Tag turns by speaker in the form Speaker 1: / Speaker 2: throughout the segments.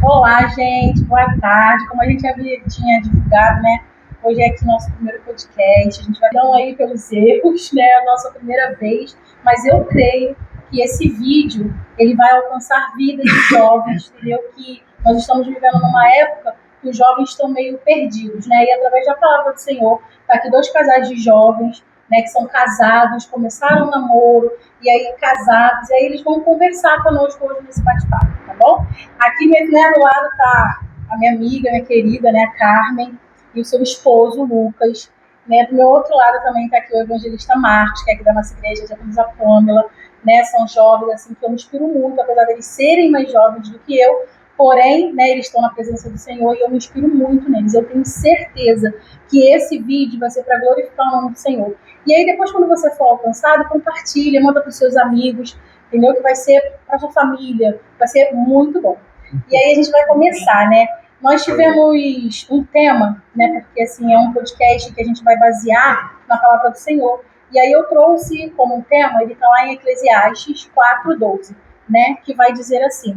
Speaker 1: Olá, gente, boa tarde. Como a gente tinha divulgado, né? Hoje é aqui nosso primeiro podcast. A gente vai dar aí pelos erros, né? A nossa primeira vez, mas eu creio que esse vídeo ele vai alcançar vidas de jovens, entendeu? Que nós estamos vivendo numa época que os jovens estão meio perdidos, né? E através da palavra do Senhor, tá aqui dois casais de jovens, né? Que são casados, começaram um namoro e aí casados, e aí eles vão conversar conosco hoje nesse bate-papo, tá bom? Aqui, né, do lado está a minha amiga, minha querida, né, a Carmen, e o seu esposo, o Lucas. Né? Do meu outro lado também está aqui o evangelista Marcos, que é aqui da nossa igreja, já temos a Pâmela, né, são jovens assim, que eu me inspiro muito, apesar deles serem mais jovens do que eu, porém, né, eles estão na presença do Senhor e eu me inspiro muito neles. Eu tenho certeza que esse vídeo vai ser para glorificar o nome do Senhor. E aí, depois, quando você for alcançado, compartilha, manda para os seus amigos, entendeu? Que vai ser para sua família, vai ser muito bom. E aí a gente vai começar, né? Nós tivemos um tema, né? Porque assim é um podcast que a gente vai basear na palavra do Senhor. E aí eu trouxe como um tema, ele está lá em Eclesiastes 4:12, né? Que vai dizer assim: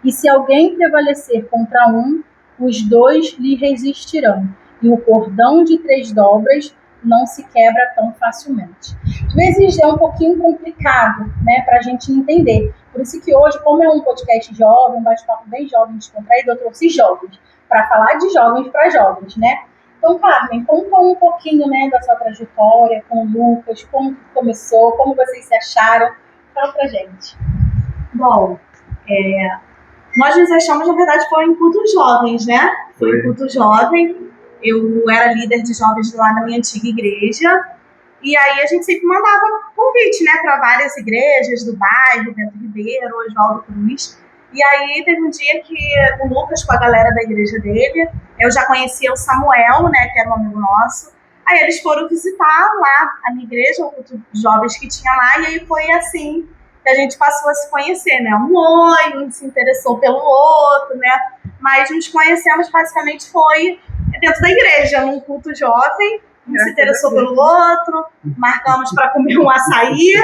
Speaker 1: e se alguém prevalecer contra um, os dois lhe resistirão, e o cordão de 3 dobras não se quebra tão facilmente. Às vezes é um pouquinho complicado, né, para a gente entender. Por isso que hoje, como é um podcast jovem, um bate-papo bem jovem, descontraído, eu trouxe jovens, para falar de jovens para jovens, né? Então, Carmen, conta um pouquinho, né, da sua trajetória com o Lucas, como começou, como vocês se acharam. Fala pra gente.
Speaker 2: Bom, nós nos achamos, na verdade, foi em culto jovens, né? Foi em culto jovem. Eu era líder de jovens lá na minha antiga igreja. E aí a gente sempre mandava convite, né, para várias igrejas do bairro, Bento Ribeiro, Oswaldo Cruz. E aí teve um dia que o Lucas, com a galera da igreja dele, eu já conhecia o Samuel, né, que era um amigo nosso. Aí eles foram visitar lá a minha igreja, o culto de jovens que tinha lá, e aí foi assim que a gente passou a se conhecer, né? Um oi, um se interessou pelo outro, né? Mas nos conhecemos basicamente foi dentro da igreja, num culto jovem. Um se interessou pelo outro, marcamos para comer um açaí,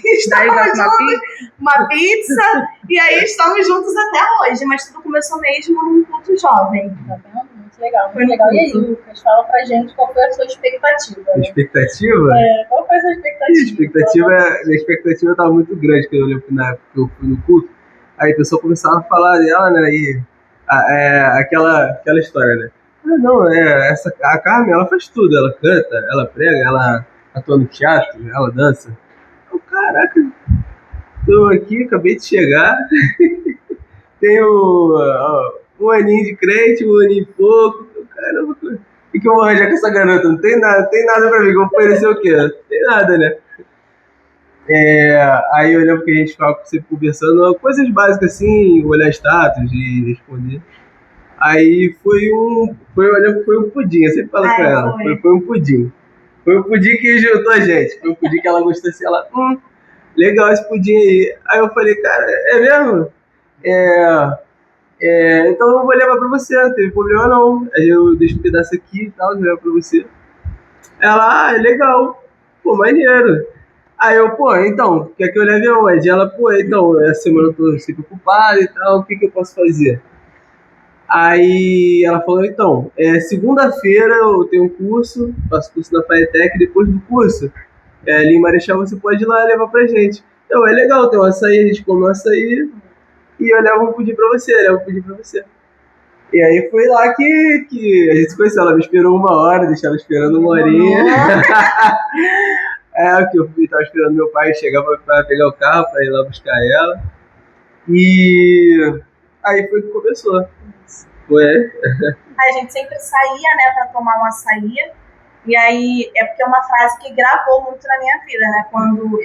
Speaker 2: estávamos juntos, uma pizza, e aí estamos juntos até hoje, mas tudo começou mesmo num culto jovem.
Speaker 1: Tá vendo? Muito legal, muito legal. E aí, Lucas, fala pra gente qual foi a sua expectativa. Né?
Speaker 3: Expectativa?
Speaker 1: Qual foi a sua expectativa?
Speaker 3: Minha expectativa estava muito grande quando eu lembro que na época que eu fui no culto, aí a pessoa começava a falar dela, né, e aquela história, né? Não, a Carmen, ela faz tudo, ela canta, ela prega, ela atua no teatro, ela dança. Eu, caraca, tô aqui, acabei de chegar, tenho um aninho de crente, um aninho e pouco, caramba, o que eu vou arranjar com essa garota? Não tem nada pra mim, que eu vou oferecer o quê? Não tem nada, né? Aí eu lembro que a gente ficava sempre conversando, coisas básicas assim, olhar status e responder. Aí eu lembro que foi um pudim, eu sempre falo pra ela, foi um pudim. Foi um pudim que juntou a gente, foi um pudim que ela gostou assim, ela, legal esse pudim aí. Aí eu falei, cara, é mesmo? Então eu vou levar pra você, não teve problema não. Aí eu deixo um pedaço aqui e tal, levo pra você. Ela, legal, pô, maneiro. Aí eu, então, quer que eu leve aonde? Ela, então, essa semana eu tô sempre ocupada e tal, o que eu posso fazer? Aí ela falou, então, segunda-feira eu tenho um curso, faço curso na FATEC, depois do curso, ali em Marechal você pode ir lá levar pra gente. Então, é legal, tem um açaí, a gente come um açaí e eu levo um pudim pra você, E aí foi lá que a gente se conheceu, ela me esperou 1 hora, deixei ela esperando 1 horinha. Que eu tava esperando meu pai chegar pra pegar o carro, pra ir lá buscar ela. E aí foi que começou.
Speaker 2: A gente sempre saía, né, pra tomar um açaí. E aí, porque é uma frase que gravou muito na minha vida, né, quando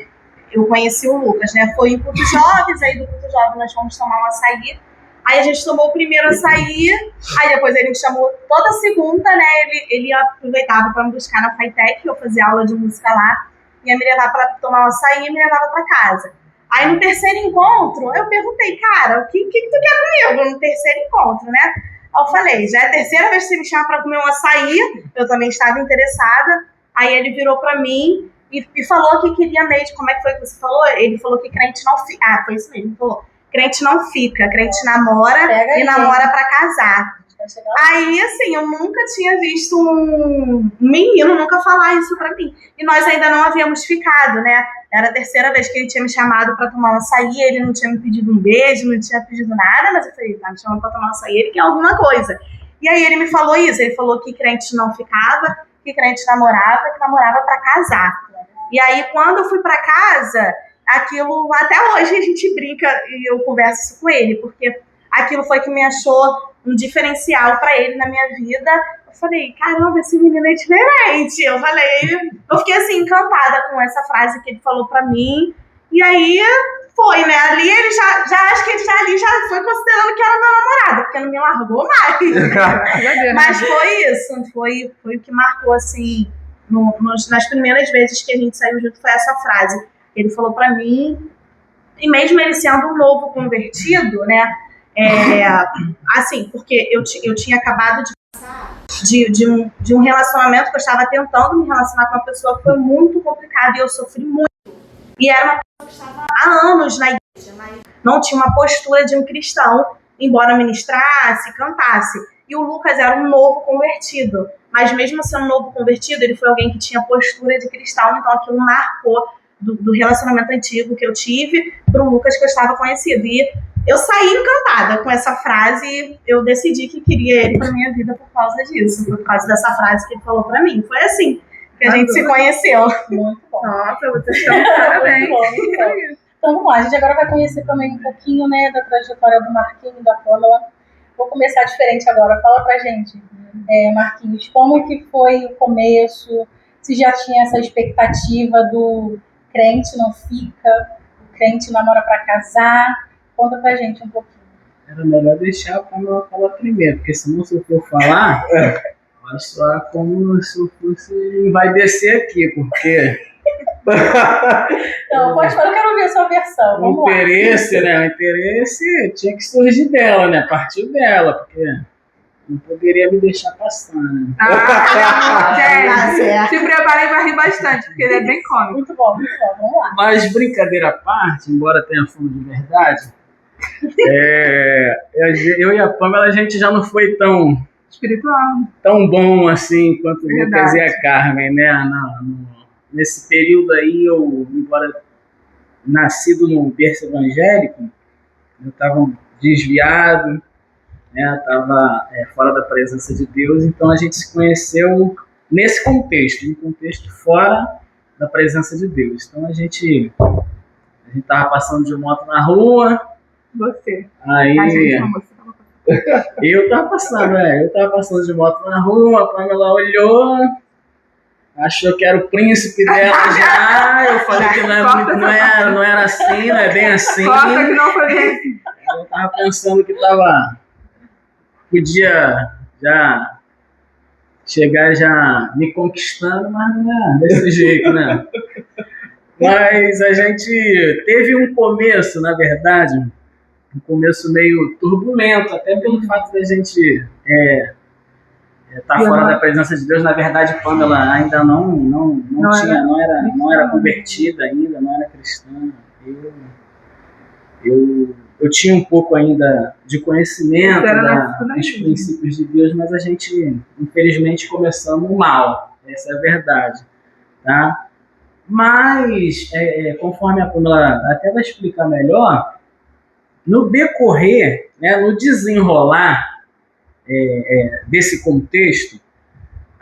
Speaker 2: eu conheci o Lucas, né, foi em culto jovens, aí do culto jovem nós fomos tomar um açaí. Aí a gente tomou o primeiro açaí, aí depois ele me chamou toda segunda, né, ele aproveitava pra me buscar na FATEC, eu fazia aula de música lá, ia me levar pra tomar um açaí e me levava pra casa. Aí no terceiro encontro, eu perguntei, cara, o que tu quer comigo no terceiro encontro, né? Aí eu falei, já é a terceira vez que você me chama pra comer um açaí, eu também estava interessada. Aí ele virou pra mim e falou que queria mesmo, como é que foi que você falou? Ele falou que crente não fica, foi isso mesmo, ele falou, crente não fica, crente namora e namora pra casar. Aí, assim, eu nunca tinha visto um menino nunca falar isso pra mim. E nós ainda não havíamos ficado, né? Era a terceira vez que ele tinha me chamado pra tomar um açaí, ele não tinha me pedido um beijo, não tinha pedido nada, mas eu falei, tá me chamando pra tomar um açaí, ele quer alguma coisa. E aí ele me falou isso, ele falou que crente não ficava, que crente namorava, que namorava pra casar. E aí, quando eu fui pra casa, aquilo, até hoje a gente brinca e eu converso isso com ele, porque aquilo foi que me achou um diferencial pra ele na minha vida. Eu falei, caramba, esse menino é diferente. Eu fiquei assim, encantada com essa frase que ele falou pra mim. E aí foi, né? Ali ele já acho que ele já foi considerando que era meu namorado, porque não me largou mais. Mas foi isso, foi o que marcou, assim, nas primeiras vezes que a gente saiu junto, foi essa frase. Ele falou pra mim, e mesmo ele sendo um novo convertido, né? Assim, porque eu tinha acabado de passar de um relacionamento que eu estava tentando me relacionar com uma pessoa que foi muito complicado e eu sofri muito. E era uma pessoa que estava há anos na igreja, mas não tinha uma postura de um cristão, embora ministrasse, cantasse. E o Lucas era um novo convertido, mas mesmo sendo um novo convertido, ele foi alguém que tinha postura de cristão, então aquilo marcou do relacionamento antigo que eu tive para o Lucas que eu estava conhecido. E eu saí encantada com essa frase e eu decidi que queria ele para minha vida por causa disso, por causa dessa frase que ele falou para mim. Foi assim que a gente se conheceu.
Speaker 1: Muito bom.
Speaker 4: Nossa, vocês estão parabéns.
Speaker 1: Muito bom. Então vamos lá, a gente agora vai conhecer também um pouquinho, né, da trajetória do Marquinhos e da Pamela. Vou começar diferente agora. Fala pra gente, Marquinhos, como que foi o começo? Se já tinha essa expectativa do crente não fica, o crente namora pra casar? Conta pra gente um pouquinho.
Speaker 5: Era melhor deixar a Pamela falar primeiro, porque senão se eu for falar, vai soar como se eu fosse... vai descer aqui, porque...
Speaker 1: Não, pode falar, eu quero ouvir a sua versão. Vamos
Speaker 5: o interesse, né? O interesse tinha que surgir dela, né? Partiu dela, porque não poderia me deixar passar, né?
Speaker 4: Gente, se preparem pra rir bastante, porque ele é bem cômico.
Speaker 1: Muito bom, vamos lá.
Speaker 5: Mas brincadeira à parte, embora tenha fundo de verdade, eu e a Pamela, a gente já não foi tão bom assim quanto o Lucas e a Carmen, né? Nesse período aí, eu, embora nascido num berço evangélico, eu estava desviado, né? Estava fora da presença de Deus, então a gente se conheceu nesse contexto, um contexto fora da presença de Deus. Então a gente estava passando de moto na rua.
Speaker 4: Você.
Speaker 5: Aí,
Speaker 4: a gente não, você tava...
Speaker 5: eu estava passando de moto na rua, a Pamela olhou, achou que era o príncipe dela já. Eu falei que não era assim, não é bem assim.
Speaker 4: Corta que não foi bem assim.
Speaker 5: Eu tava pensando que podia já chegar já me conquistando, mas não é desse jeito, né? Mas a gente teve um começo, na verdade, um começo meio turbulento, até pelo fato da gente tá fora da presença de Deus. Na verdade, quando ela ainda não era convertida ainda, não era cristã, eu tinha um pouco ainda de conhecimento dos princípios de Deus, mas a gente, infelizmente, começamos mal, essa é a verdade, tá? Mas, conforme a Pamela até vai explicar melhor, no decorrer, né, no desenrolar desse contexto,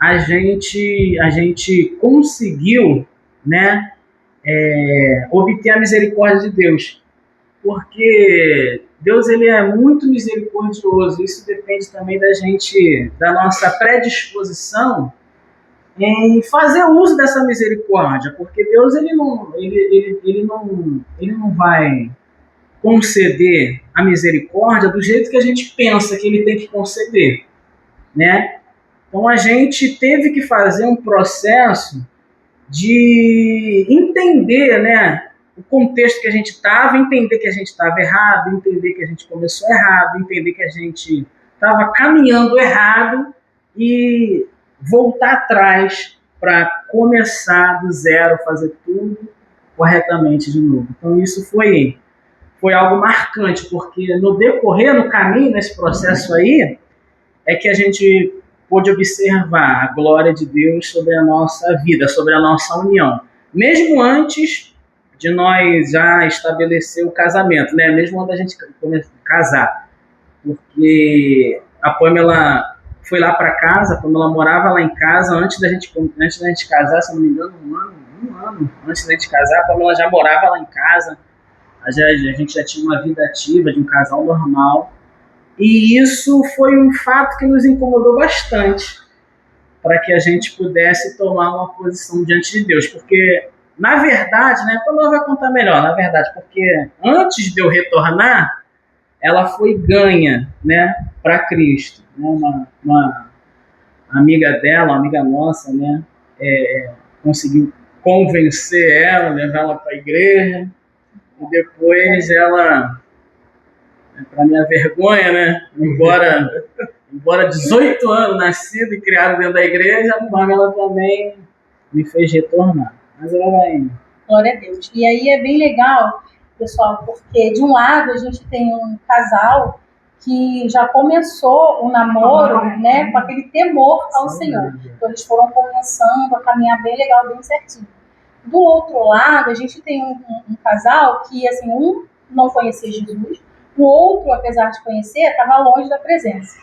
Speaker 5: a gente conseguiu, né, obter a misericórdia de Deus, porque Deus, ele é muito misericordioso. Isso depende também da nossa predisposição em fazer uso dessa misericórdia, porque Deus ele não vai conceder a misericórdia do jeito que a gente pensa que ele tem que conceder, né? Então a gente teve que fazer um processo de entender, né, o contexto que a gente estava, entender que a gente estava errado, entender que a gente começou errado, entender que a gente estava caminhando errado e voltar atrás para começar do zero, fazer tudo corretamente de novo. Então isso foi foi algo marcante, porque no decorrer, no caminho, nesse processo aí, é que a gente pôde observar a glória de Deus sobre a nossa vida, sobre a nossa união. Mesmo antes de nós já estabelecer o casamento, né? Mesmo antes da gente casar. Porque a Pamela foi lá para casa, a Pamela morava lá em casa antes da gente casar, se não me engano, um ano antes da gente casar, a Pamela já morava lá em casa, a gente já tinha uma vida ativa de um casal normal. E isso foi um fato que nos incomodou bastante para que a gente pudesse tomar uma posição diante de Deus. Porque, na verdade, né, como ela vai contar melhor, na verdade, porque antes de eu retornar, ela foi ganha, né, para Cristo. Né, uma amiga dela, uma amiga nossa, né, conseguiu convencer ela, levar ela para a igreja, e depois ela... para minha vergonha, né? Embora 18 anos nascido e criado dentro da igreja, a Pamela também me fez retornar. Mas ela vai.
Speaker 1: Glória a Deus. E aí é bem legal, pessoal, porque de um lado a gente tem um casal que já começou o namoro, né, com aquele temor ao Senhor. Então eles foram começando a caminhar bem legal, bem certinho. Do outro lado, a gente tem um casal que, assim, um não conhecia Jesus, o outro, apesar de conhecer, estava longe da presença.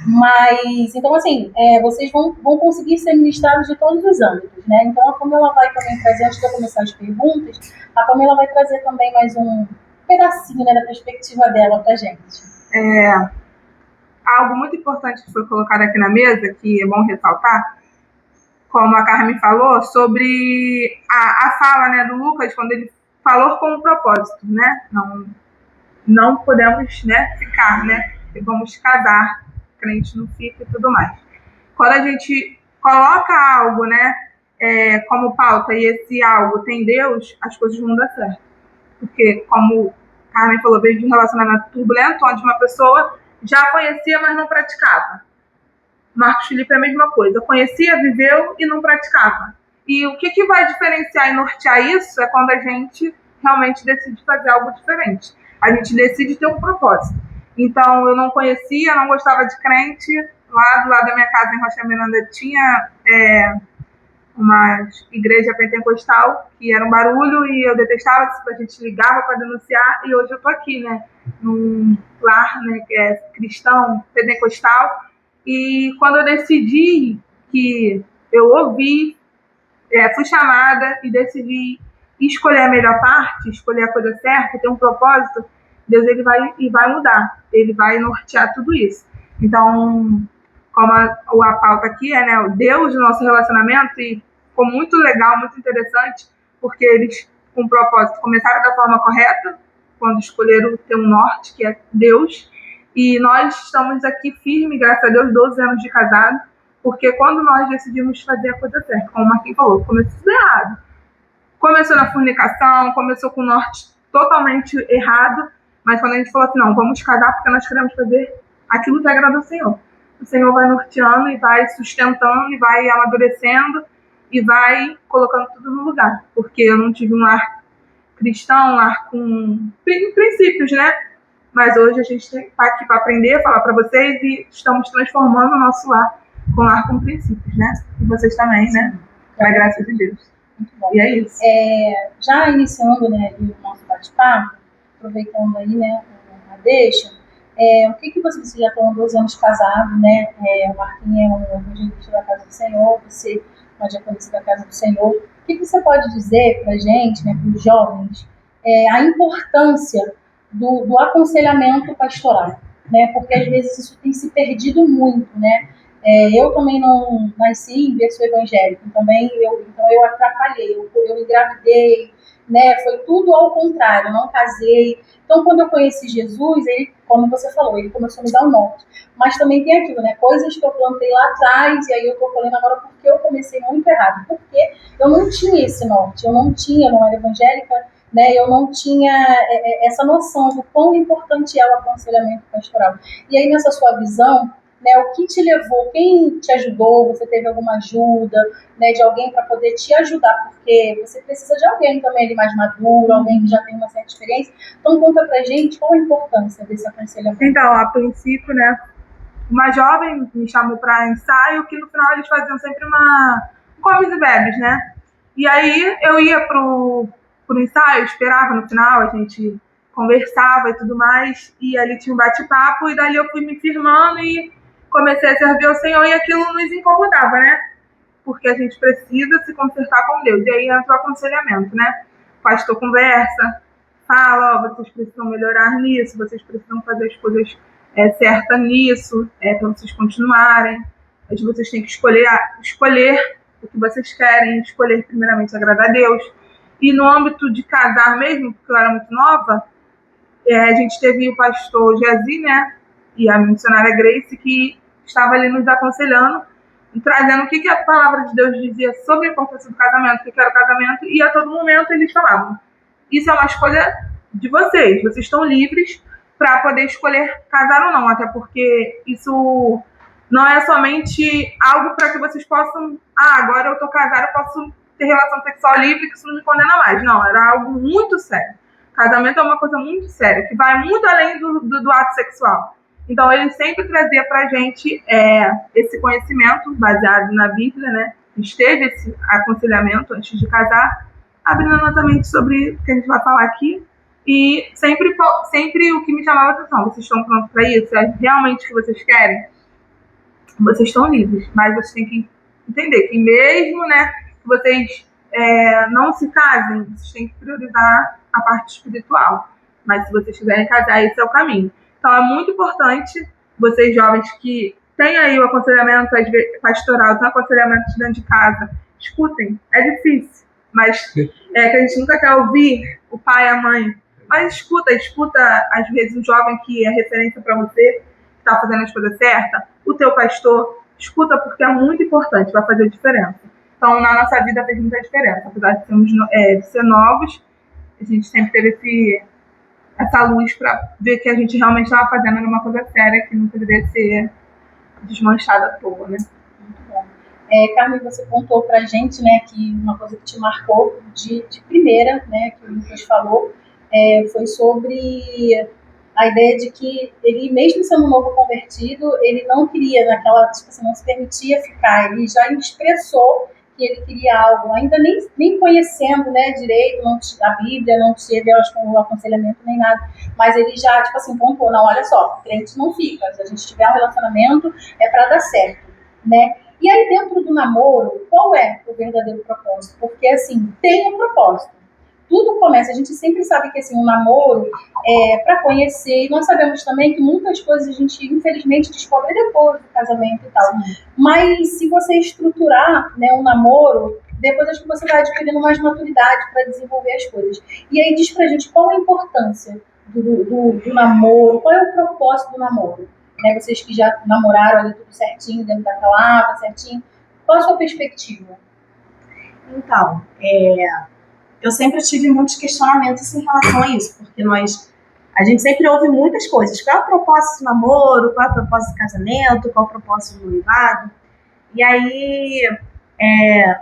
Speaker 1: Mas, então, assim, vocês vão conseguir ser ministrados de todos os âmbitos, né? Então, a Pamela vai também trazer, antes de eu começar as perguntas, a Pamela vai trazer também mais um pedacinho, né, da perspectiva dela pra gente.
Speaker 4: Algo muito importante que foi colocado aqui na mesa, que é bom ressaltar, como a Carmen falou, sobre a fala, né, do Lucas, quando ele falou com um propósito, né? Não podemos, né, ficar, né? Vamos casar, crente não fica e tudo mais. Quando a gente coloca algo, né, como pauta e esse algo tem Deus, as coisas vão dar certo. Porque, como a Carmen falou, veio de um relacionamento turbulento, onde uma pessoa já conhecia, mas não praticava. Marcos Felipe é a mesma coisa. Conhecia, viveu e não praticava. E o que vai diferenciar e nortear isso é quando a gente realmente decide fazer algo diferente. A gente decide ter um propósito. Então, eu não conhecia, não gostava de crente. Lá do lado da minha casa, em Rocha Miranda, tinha uma igreja pentecostal, que era um barulho, e eu detestava, a gente ligava para denunciar, e hoje eu estou aqui, né, num lar, né, que é cristão, pentecostal. E quando eu decidi que eu ouvi, fui chamada e decidi escolher a melhor parte, escolher a coisa certa, ter um propósito, Deus ele vai mudar, ele vai nortear tudo isso. Então, como a pauta aqui é, né, o Deus do nosso relacionamento, e ficou muito legal, muito interessante, porque eles, com o propósito, começaram da forma correta, quando escolheram ter um norte, que é Deus, e nós estamos aqui firmes, graças a Deus, 12 anos de casado, porque quando nós decidimos fazer a coisa certa, como o Marquinhos falou, começou tudo errado. Começou na fornicação, começou com o norte totalmente errado, mas quando a gente falou assim, não, vamos casar porque nós queremos fazer aquilo que agrada ao Senhor. O Senhor vai norteando e vai sustentando e vai amadurecendo e vai colocando tudo no lugar. Porque eu não tive um lar cristão, um lar com princípios, né? Mas hoje a gente está aqui para aprender, falar para vocês, e estamos transformando o nosso lar com lar com princípios, né? E vocês também, né? Pela graça de Deus.
Speaker 1: Muito bom.
Speaker 4: E é isso.
Speaker 1: Já iniciando, né, o nosso bate-papo, aproveitando aí, né, a deixa, o que vocês já estão há 12 anos casados, né? O Marquinhos é um evangelista da Casa do Senhor, você é uma diaconisa da Casa do Senhor. O que você pode dizer para a gente, né, para os jovens, a importância do aconselhamento pastoral, né? Porque às vezes isso tem se perdido muito, né? Eu também não nasci em berço evangélico, então eu atrapalhei, eu engravidei, né? Foi tudo ao contrário, eu não casei. Então, quando eu conheci Jesus, ele, como você falou, ele começou a me dar um norte. Mas também tem aquilo, né? Coisas que eu plantei lá atrás, e aí eu estou falando agora porque eu comecei muito errado. Porque eu não tinha esse norte, eu não era evangélica, né? Eu não tinha essa noção do quão importante é o aconselhamento pastoral. E aí, nessa sua visão, né? O que te levou, quem te ajudou, você teve alguma ajuda, né, de alguém para poder te ajudar, porque você precisa de alguém também ali mais maduro, alguém que já tem uma certa experiência. Então conta pra gente qual a importância desse aconselhamento.
Speaker 4: Então, a princípio, né, uma jovem me chamou para ensaio, que no final eles faziam sempre uma comes e bebes, né? E aí eu ia pro ensaio, esperava no final, a gente conversava e tudo mais, e ali tinha um bate-papo, e dali eu fui me firmando e comecei a servir ao Senhor, e aquilo nos incomodava, né? Porque a gente precisa se consertar com Deus. E aí entra o aconselhamento, né? O pastor conversa, fala, vocês precisam melhorar nisso, vocês precisam fazer as coisas certas nisso, para vocês continuarem. Mas vocês têm que escolher o que vocês querem, escolher primeiramente agradar a Deus. E no âmbito de casar mesmo, porque eu era muito nova, a gente teve o pastor Jazi, né, e a missionária Grace, que estava ali nos aconselhando, trazendo o que a palavra de Deus dizia sobre a importância do casamento, o que era o casamento, e a todo momento eles falavam: isso é uma escolha de vocês estão livres para poder escolher casar ou não, até porque isso não é somente algo para que vocês possam, agora eu estou casada, eu posso ter relação sexual livre, que isso não me condena mais. Não, era algo muito sério. Casamento é uma coisa muito séria, que vai muito além do ato sexual. Então, ele sempre trazia pra gente esse conhecimento baseado na Bíblia, né? A gente teve esse aconselhamento antes de casar, abrindo a nossa mente sobre o que a gente vai falar aqui. E sempre o que me chamava a atenção: vocês estão prontos para isso? É realmente o que vocês querem? Vocês estão livres, mas vocês têm que entender que mesmo, né, que vocês não se casem, vocês têm que priorizar a parte espiritual. Mas se vocês quiserem casar, esse é o caminho. Então é muito importante vocês jovens que têm aí o aconselhamento pastoral, tem aconselhamento dentro de casa, escutem. É difícil, mas que a gente nunca quer ouvir o pai, a mãe. Mas escuta às vezes o jovem que é referência para você, que está fazendo as coisas certas, o teu pastor, escuta, porque é muito importante, vai fazer diferença. Então, na nossa vida fez muita diferença. Apesar de ser novos, a gente sempre teve essa luz para ver que a gente realmente estava fazendo uma coisa séria, que não poderia ser desmanchada à toa, né?
Speaker 1: Muito bom. Carmen, você contou pra gente, né, que uma coisa que te marcou de primeira, né, que o Lucas falou, foi sobre a ideia de que ele, mesmo sendo um novo convertido, ele não queria naquela, tipo assim, não se permitia ficar, ele já expressou que ele queria algo, ainda nem conhecendo, né, direito, não a Bíblia, não teve o aconselhamento nem nada, mas ele já, tipo assim, pontuou: não, olha só, crente não fica, se a gente tiver um relacionamento é para dar certo, né? E aí, dentro do namoro, qual é o verdadeiro propósito? Porque, assim, tem um propósito. Tudo começa, a gente sempre sabe que, assim, um namoro é para conhecer, e nós sabemos também que muitas coisas a gente, infelizmente, descobre depois do casamento e tal. Sim. Mas se você estruturar, né, um namoro, depois acho que você vai adquirindo mais maturidade para desenvolver as coisas. E aí diz pra gente qual a importância do namoro, qual é o propósito do namoro. Né, vocês que já namoraram ali tudo certinho, dentro da palavra, certinho, qual a sua perspectiva?
Speaker 2: Então, eu sempre tive muitos questionamentos em relação a isso, porque a gente sempre ouve muitas coisas. Qual é o propósito do namoro? Qual é o propósito do casamento? Qual é o propósito do noivado? E aí,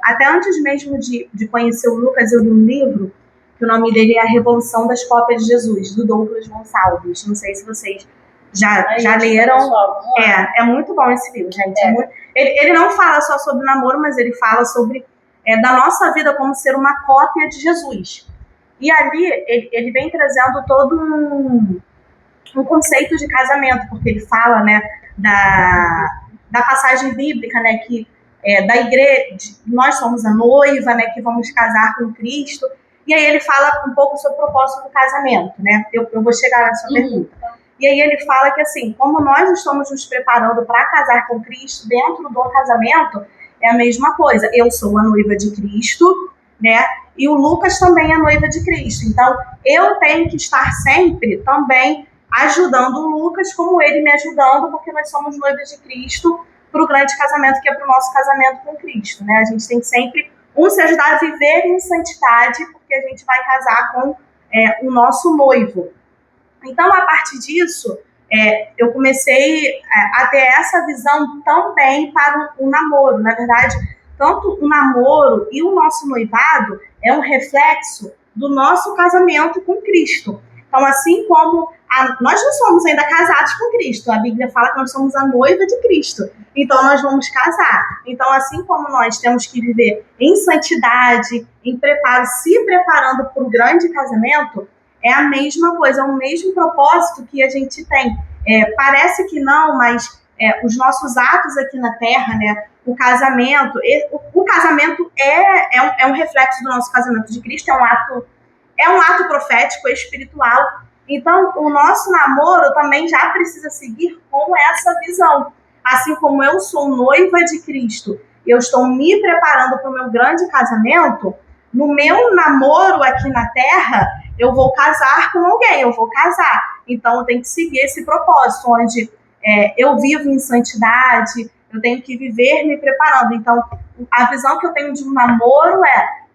Speaker 2: até antes mesmo de conhecer o Lucas, eu li um livro, que o nome dele é A Revolução das Cópias de Jesus, do Douglas Gonçalves. Não sei se vocês já leram. É muito bom esse livro, gente. Ele não fala só sobre namoro, mas ele fala sobre da nossa vida como ser uma cópia de Jesus. E ali ele vem trazendo todo um conceito de casamento, porque ele fala, né, da passagem bíblica, né, que da igreja, nós somos a noiva, né, que vamos casar com Cristo. E aí ele fala um pouco sobre o propósito do casamento, né? Eu vou chegar nessa pergunta. E aí ele fala que, assim, como nós estamos nos preparando para casar com Cristo, dentro do casamento, é a mesma coisa. Eu sou a noiva de Cristo, né? E o Lucas também é a noiva de Cristo. Então, eu tenho que estar sempre também ajudando o Lucas, como ele me ajudando, porque nós somos noivas de Cristo para o grande casamento, que é para o nosso casamento com Cristo, né? A gente tem que sempre se ajudar a viver em santidade, porque a gente vai casar com o nosso noivo. Então, a partir disso, eu comecei a ter essa visão também para o namoro. Na verdade, tanto o namoro e o nosso noivado é um reflexo do nosso casamento com Cristo. Então, assim como nós não somos ainda casados com Cristo, a Bíblia fala que nós somos a noiva de Cristo, então nós vamos casar. Então, assim como nós temos que viver em santidade, em preparo, se preparando para o grande casamento, é a mesma coisa, é o mesmo propósito que a gente tem. Parece que não, mas os nossos atos aqui na Terra, né, o casamento é um reflexo do nosso casamento de Cristo, é um ato profético, espiritual. Então, o nosso namoro também já precisa seguir com essa visão. Assim como eu sou noiva de Cristo, eu estou me preparando para o meu grande casamento, no meu namoro aqui na Terra, eu vou casar com alguém, eu vou casar. Então, eu tenho que seguir esse propósito, onde eu vivo em santidade, eu tenho que viver me preparando. Então, a visão que eu tenho de um namoro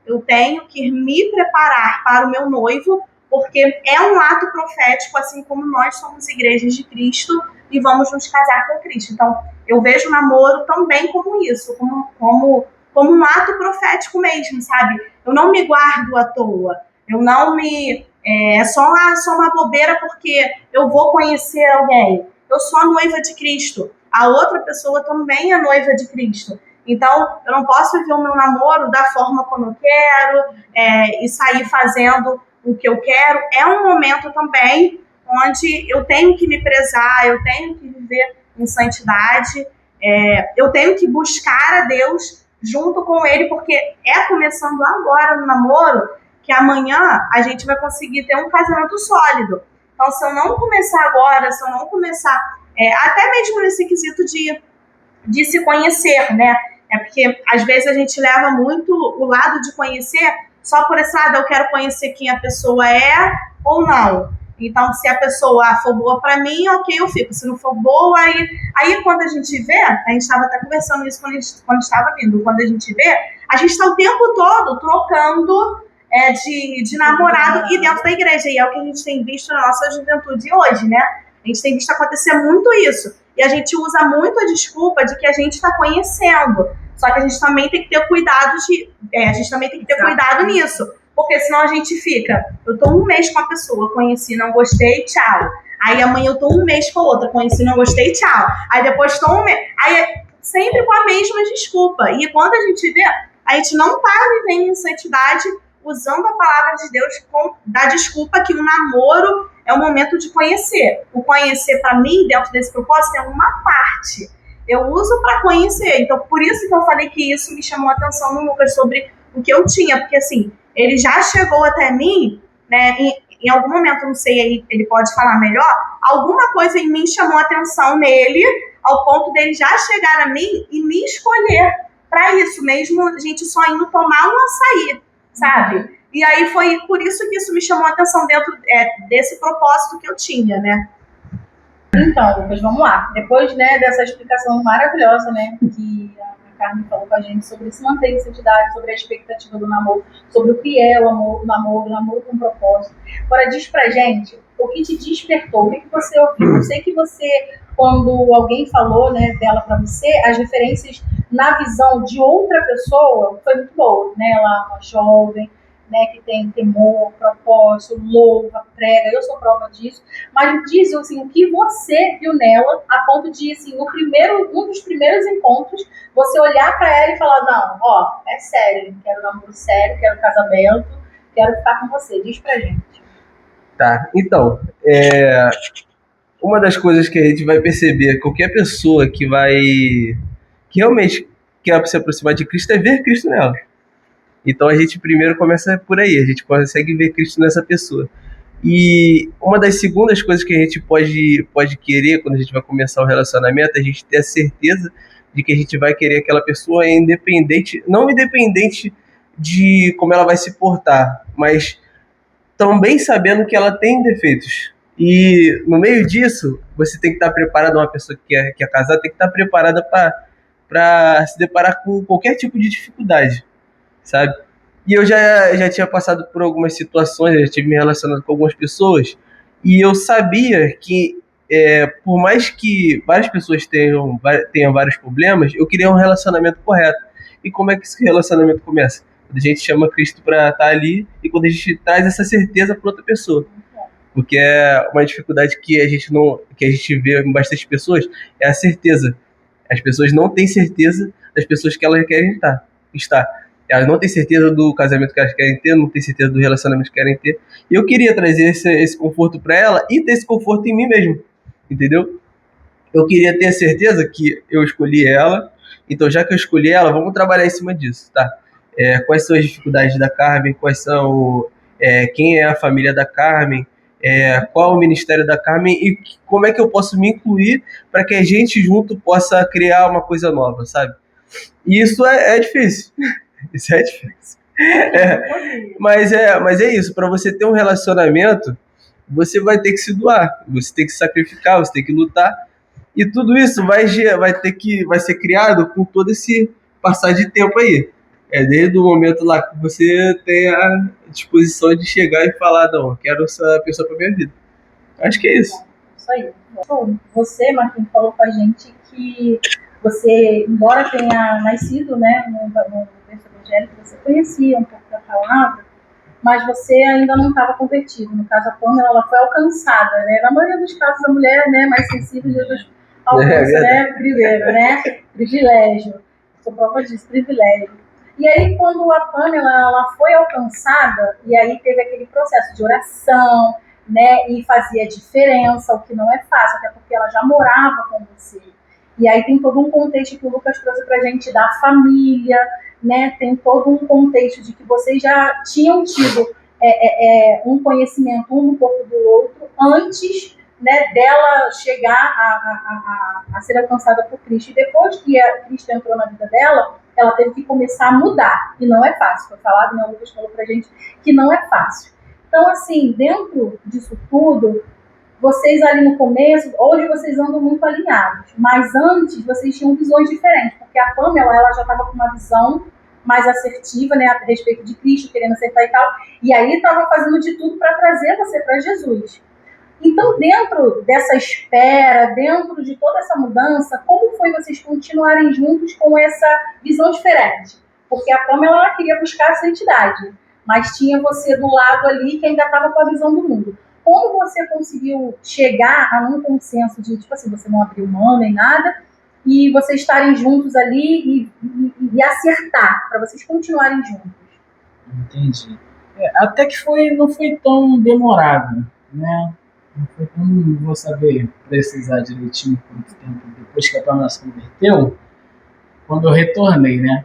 Speaker 2: eu tenho que me preparar para o meu noivo, porque é um ato profético, assim como nós somos igrejas de Cristo e vamos nos casar com Cristo. Então, eu vejo o namoro também como isso, como um ato profético mesmo, sabe? Eu não me guardo à toa, eu não me... É só uma bobeira porque eu vou conhecer alguém. Eu sou a noiva de Cristo, a outra pessoa também é noiva de Cristo. Então, eu não posso viver o meu namoro da forma como eu quero e sair fazendo o que eu quero. É um momento também onde eu tenho que me prezar, eu tenho que viver em santidade, eu tenho que buscar a Deus junto com Ele, porque é começando agora no namoro que amanhã a gente vai conseguir ter um casamento sólido. Então, se eu não começar agora, se eu não começar, até mesmo nesse quesito de se conhecer, né? Porque às vezes a gente leva muito o lado de conhecer só por esse lado, eu quero conhecer quem a pessoa é ou não. Então, se a pessoa for boa pra mim, ok, eu fico. Se não for boa, aí quando a gente vê, a gente estava até conversando isso quando estava vindo, quando a gente vê, a gente está o tempo todo trocando de namorado e dentro da igreja. E é o que a gente tem visto na nossa juventude hoje, né? A gente tem visto acontecer muito isso. E a gente usa muito a desculpa de que a gente está conhecendo. Só que a gente também tem que ter cuidado cuidado nisso. Porque senão a gente fica... Eu tô um mês com a pessoa, conheci, não gostei, tchau. Aí amanhã eu tô um mês com a outra, conheci, não gostei, tchau. Aí depois tô um mês... Aí sempre com a mesma desculpa. E quando a gente vê, a gente não tá vivendo em santidade usando a palavra de Deus da desculpa que o namoro é o momento de conhecer. O conhecer, para mim, dentro desse propósito, é uma parte. Eu uso para conhecer. Então, por isso que eu falei que isso me chamou a atenção no Lucas, sobre o que eu tinha. Porque, assim, ele já chegou até mim, né, em algum momento, não sei, ele pode falar melhor, alguma coisa em mim chamou a atenção nele, ao ponto dele já chegar a mim e me escolher para isso, mesmo a gente só indo tomar um açaí, sabe? E aí foi por isso que isso me chamou a atenção dentro desse propósito que eu tinha, né?
Speaker 1: Então, Lucas, vamos lá. Depois, né, dessa explicação maravilhosa, né, que a Carmen falou com a gente sobre se manter em santidade, sobre a expectativa do namoro, sobre o que é o namoro com propósito. Agora, diz pra gente o que te despertou, o que você ouviu. Eu sei que você, quando alguém falou, né, dela pra você, as referências na visão de outra pessoa foi muito boa, né? Ela é uma jovem, né, que tem temor, propósito, louva, prega, eu sou prova disso, mas diz assim, o que você viu nela, a ponto de, assim, um dos primeiros encontros, você olhar para ela e falar, não, ó, é sério, quero namoro sério, quero casamento, quero ficar com você, diz pra gente.
Speaker 3: Tá, então, uma das coisas que a gente vai perceber, qualquer pessoa que realmente quer se aproximar de Cristo, é ver Cristo nela. Então a gente primeiro começa por aí, a gente consegue ver Cristo nessa pessoa. E uma das segundas coisas que a gente pode querer quando a gente vai começar um relacionamento, é a gente ter a certeza de que a gente vai querer aquela pessoa não independente de como ela vai se portar, mas também sabendo que ela tem defeitos. E no meio disso, você tem que estar preparado, uma pessoa que quer casar tem que estar preparada para se deparar com qualquer tipo de dificuldade, sabe? E eu já tinha passado por algumas situações, eu já tive me relacionado com algumas pessoas, e eu sabia que por mais que várias pessoas tenham vários problemas, eu queria um relacionamento correto. E como é que esse relacionamento começa? Quando a gente chama Cristo para estar ali e quando a gente traz essa certeza para outra pessoa. Porque é uma dificuldade que a gente vê em bastante pessoas, é a certeza. As pessoas não têm certeza das pessoas que elas querem estar. Elas não têm certeza do casamento que elas querem ter, não têm certeza do relacionamento que querem ter. E eu queria trazer esse conforto para ela e ter esse conforto em mim mesmo. Entendeu? Eu queria ter a certeza que eu escolhi ela. Então, já que eu escolhi ela, vamos trabalhar em cima disso, tá? Quais são as dificuldades da Carmen? Quem é a família da Carmen? Qual o ministério da Carmen? E como é que eu posso me incluir para que a gente junto possa criar uma coisa nova, sabe? E isso é difícil. Isso é difícil. Mas é isso. Para você ter um relacionamento, você vai ter que se doar, você tem que se sacrificar, você tem que lutar. E tudo isso vai ser criado com todo esse passar de tempo aí. Desde o momento lá que você tem a disposição de chegar e falar, não, eu quero essa pessoa para minha vida. Acho que é isso.
Speaker 1: Isso aí. Bom, você, Marquinhos, falou com a gente que você, embora tenha nascido, né, no berço evangélico, você conhecia um pouco da palavra, mas você ainda não estava convertido. No caso, a Pamela, ela foi alcançada, né? Na maioria dos casos, a mulher, né, mais sensível, Jesus alcança, né, primeiro, né? Privilégio. Sou prova disso, privilégio. E aí, quando a Pamela, ela foi alcançada, e aí teve aquele processo de oração, né, e fazia diferença, o que não é fácil, até porque ela já morava com você. E aí tem todo um contexto que o Lucas trouxe pra gente da família, né, tem todo um contexto de que vocês já tinham tido um conhecimento um no corpo do outro antes, né, dela chegar a ser alcançada por Cristo. E depois que Cristo entrou na vida dela, ela teve que começar a mudar. E não é fácil. Foi falado, né, o Lucas falou pra gente que não é fácil. Então, assim, dentro disso tudo, vocês ali no começo, hoje vocês andam muito alinhados, mas antes vocês tinham visões diferentes, porque a Pamela, ela já estava com uma visão mais assertiva, né, a respeito de Cristo, querendo acertar e tal, e aí estava fazendo de tudo para trazer você para Jesus. Então, dentro dessa espera, dentro de toda essa mudança, como foi vocês continuarem juntos com essa visão diferente? Porque a Pamela, ela queria buscar a santidade, mas tinha você do lado ali que ainda estava com a visão do mundo. Como você conseguiu chegar a um consenso de, tipo assim, você não abriu mão nem nada, e vocês estarem juntos ali e acertar, para vocês continuarem juntos?
Speaker 5: Entendi. Até que não foi tão demorado, né? Não vou saber precisar direitinho quanto tempo depois que a Pamela se converteu, quando eu retornei, né?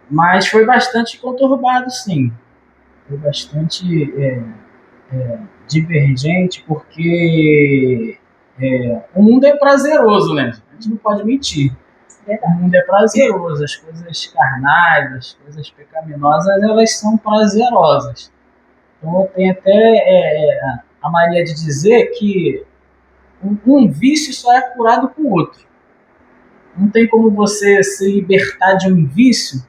Speaker 5: Mas foi bastante conturbado, sim. Foi bastante divergente, porque o mundo é prazeroso, né? A gente não pode mentir. O mundo é prazeroso, as coisas carnais, as coisas pecaminosas, elas são prazerosas. Então eu tenho até a mania de dizer que um vício só é curado com o outro. Não tem como você se libertar de um vício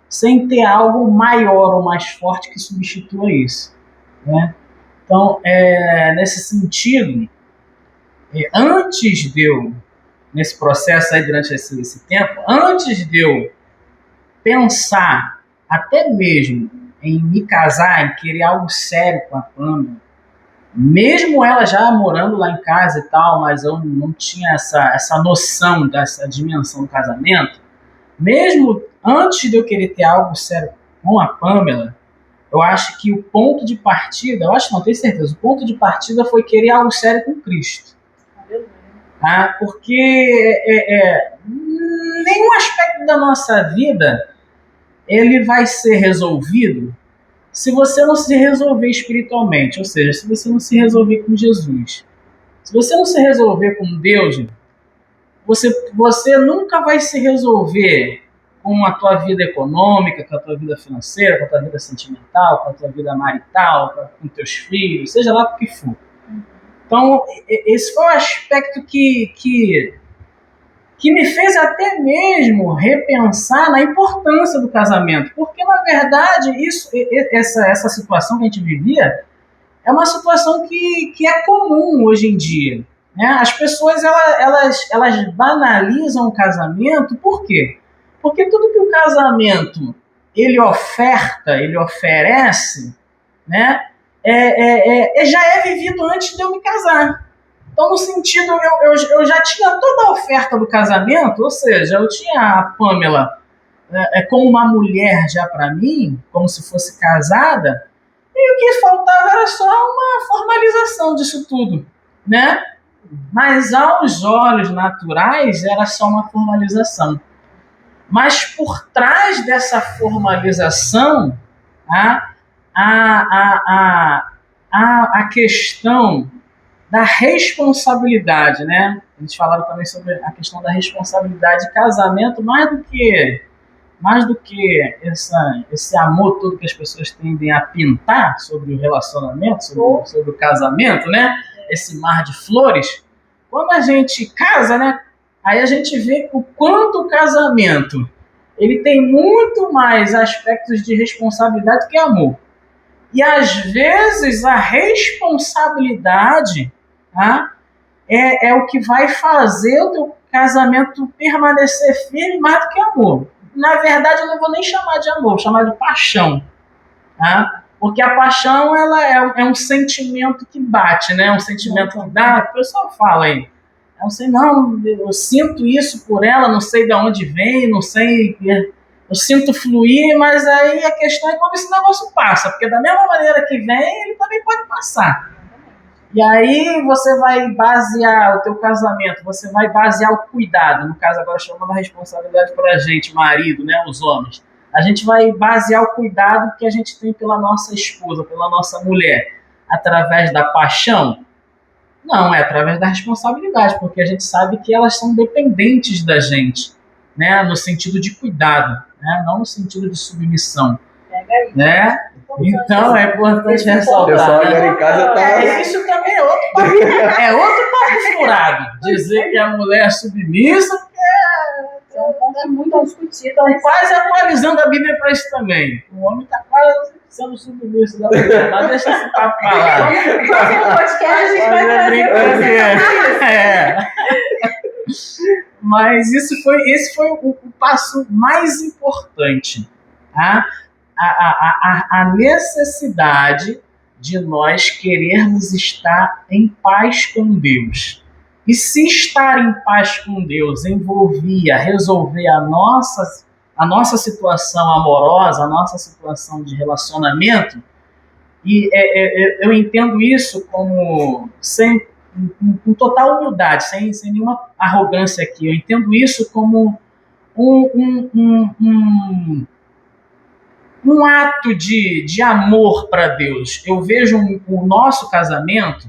Speaker 5: sem ter algo maior ou mais forte que substitua isso, né? Então, nesse sentido, antes de eu, nesse processo aí durante esse tempo, antes de eu pensar até mesmo em me casar, em querer algo sério com a Pamela, mesmo ela já morando lá em casa e tal, mas eu não tinha essa noção dessa dimensão do casamento, mesmo antes de eu querer ter algo sério com a Pamela, eu acho que o ponto de partida, não tenho certeza, o ponto de partida foi querer algo sério com Cristo. Porque nenhum aspecto da nossa vida ele vai ser resolvido se você não se resolver espiritualmente, ou seja, se você não se resolver com Jesus. Se você não se resolver com Deus, você nunca vai se resolver com a tua vida econômica, com a tua vida financeira, com a tua vida sentimental, com a tua vida marital, com teus filhos, seja lá o que for. Então, esse foi um aspecto que me fez até mesmo repensar na importância do casamento, porque, na verdade, essa situação que a gente vivia é uma situação que é comum hoje em dia, né? As pessoas elas banalizam o casamento, por quê? Porque tudo que o casamento ele oferta, ele oferece, né, já é vivido antes de eu me casar. Então, no sentido, eu já tinha toda a oferta do casamento, ou seja, eu tinha a Pamela como uma mulher já para mim, como se fosse casada, e o que faltava era só uma formalização disso tudo, né? Mas aos olhos naturais era só uma formalização. Mas por trás dessa formalização, a questão da responsabilidade, né? Eles falaram também sobre a questão da responsabilidade de casamento, mais do que esse amor todo que as pessoas tendem a pintar sobre o relacionamento, sobre o casamento, né? Esse mar de flores. Quando a gente casa, né? Aí a gente vê o quanto o casamento ele tem muito mais aspectos de responsabilidade que amor. E às vezes a responsabilidade é o que vai fazer o teu casamento permanecer firme mais do que amor. Na verdade, eu não vou nem chamar de amor, vou chamar de paixão. Porque a paixão ela é um sentimento que bate, né? Um sentimento que dá. O pessoal fala aí. Eu sei, não, eu sinto isso por ela, não sei de onde vem, não sei. Eu sinto fluir, mas aí a questão é quando esse negócio passa. Porque da mesma maneira que vem, ele também pode passar. E aí você vai basear o teu casamento, você vai basear o cuidado, no caso agora chamando a responsabilidade para a gente, marido, né, os homens. A gente vai basear o cuidado que a gente tem pela nossa esposa, pela nossa mulher, através da paixão? Não, é através da responsabilidade, porque a gente sabe que elas são dependentes da gente, né, no sentido de cuidado, né, não no sentido de submissão. Né? Então é importante ressaltar. O pessoal
Speaker 3: agora em casa tá...
Speaker 5: Isso também é outro papo furado. Dizer que a mulher é submissa
Speaker 1: é muito discutido.
Speaker 5: Quase atualizando a Bíblia para isso também. O homem está quase sendo submisso da mulher. Mas deixa esse papo para lá.
Speaker 1: No próximo podcast a gente vai trazer
Speaker 5: Mas esse foi o passo mais importante. Tá? A necessidade de nós querermos estar em paz com Deus. E se estar em paz com Deus envolvia resolver a nossa situação amorosa, a nossa situação de relacionamento, e eu entendo isso como com total humildade, sem nenhuma arrogância aqui, eu entendo isso como um ato de amor para Deus. Eu vejo o nosso casamento,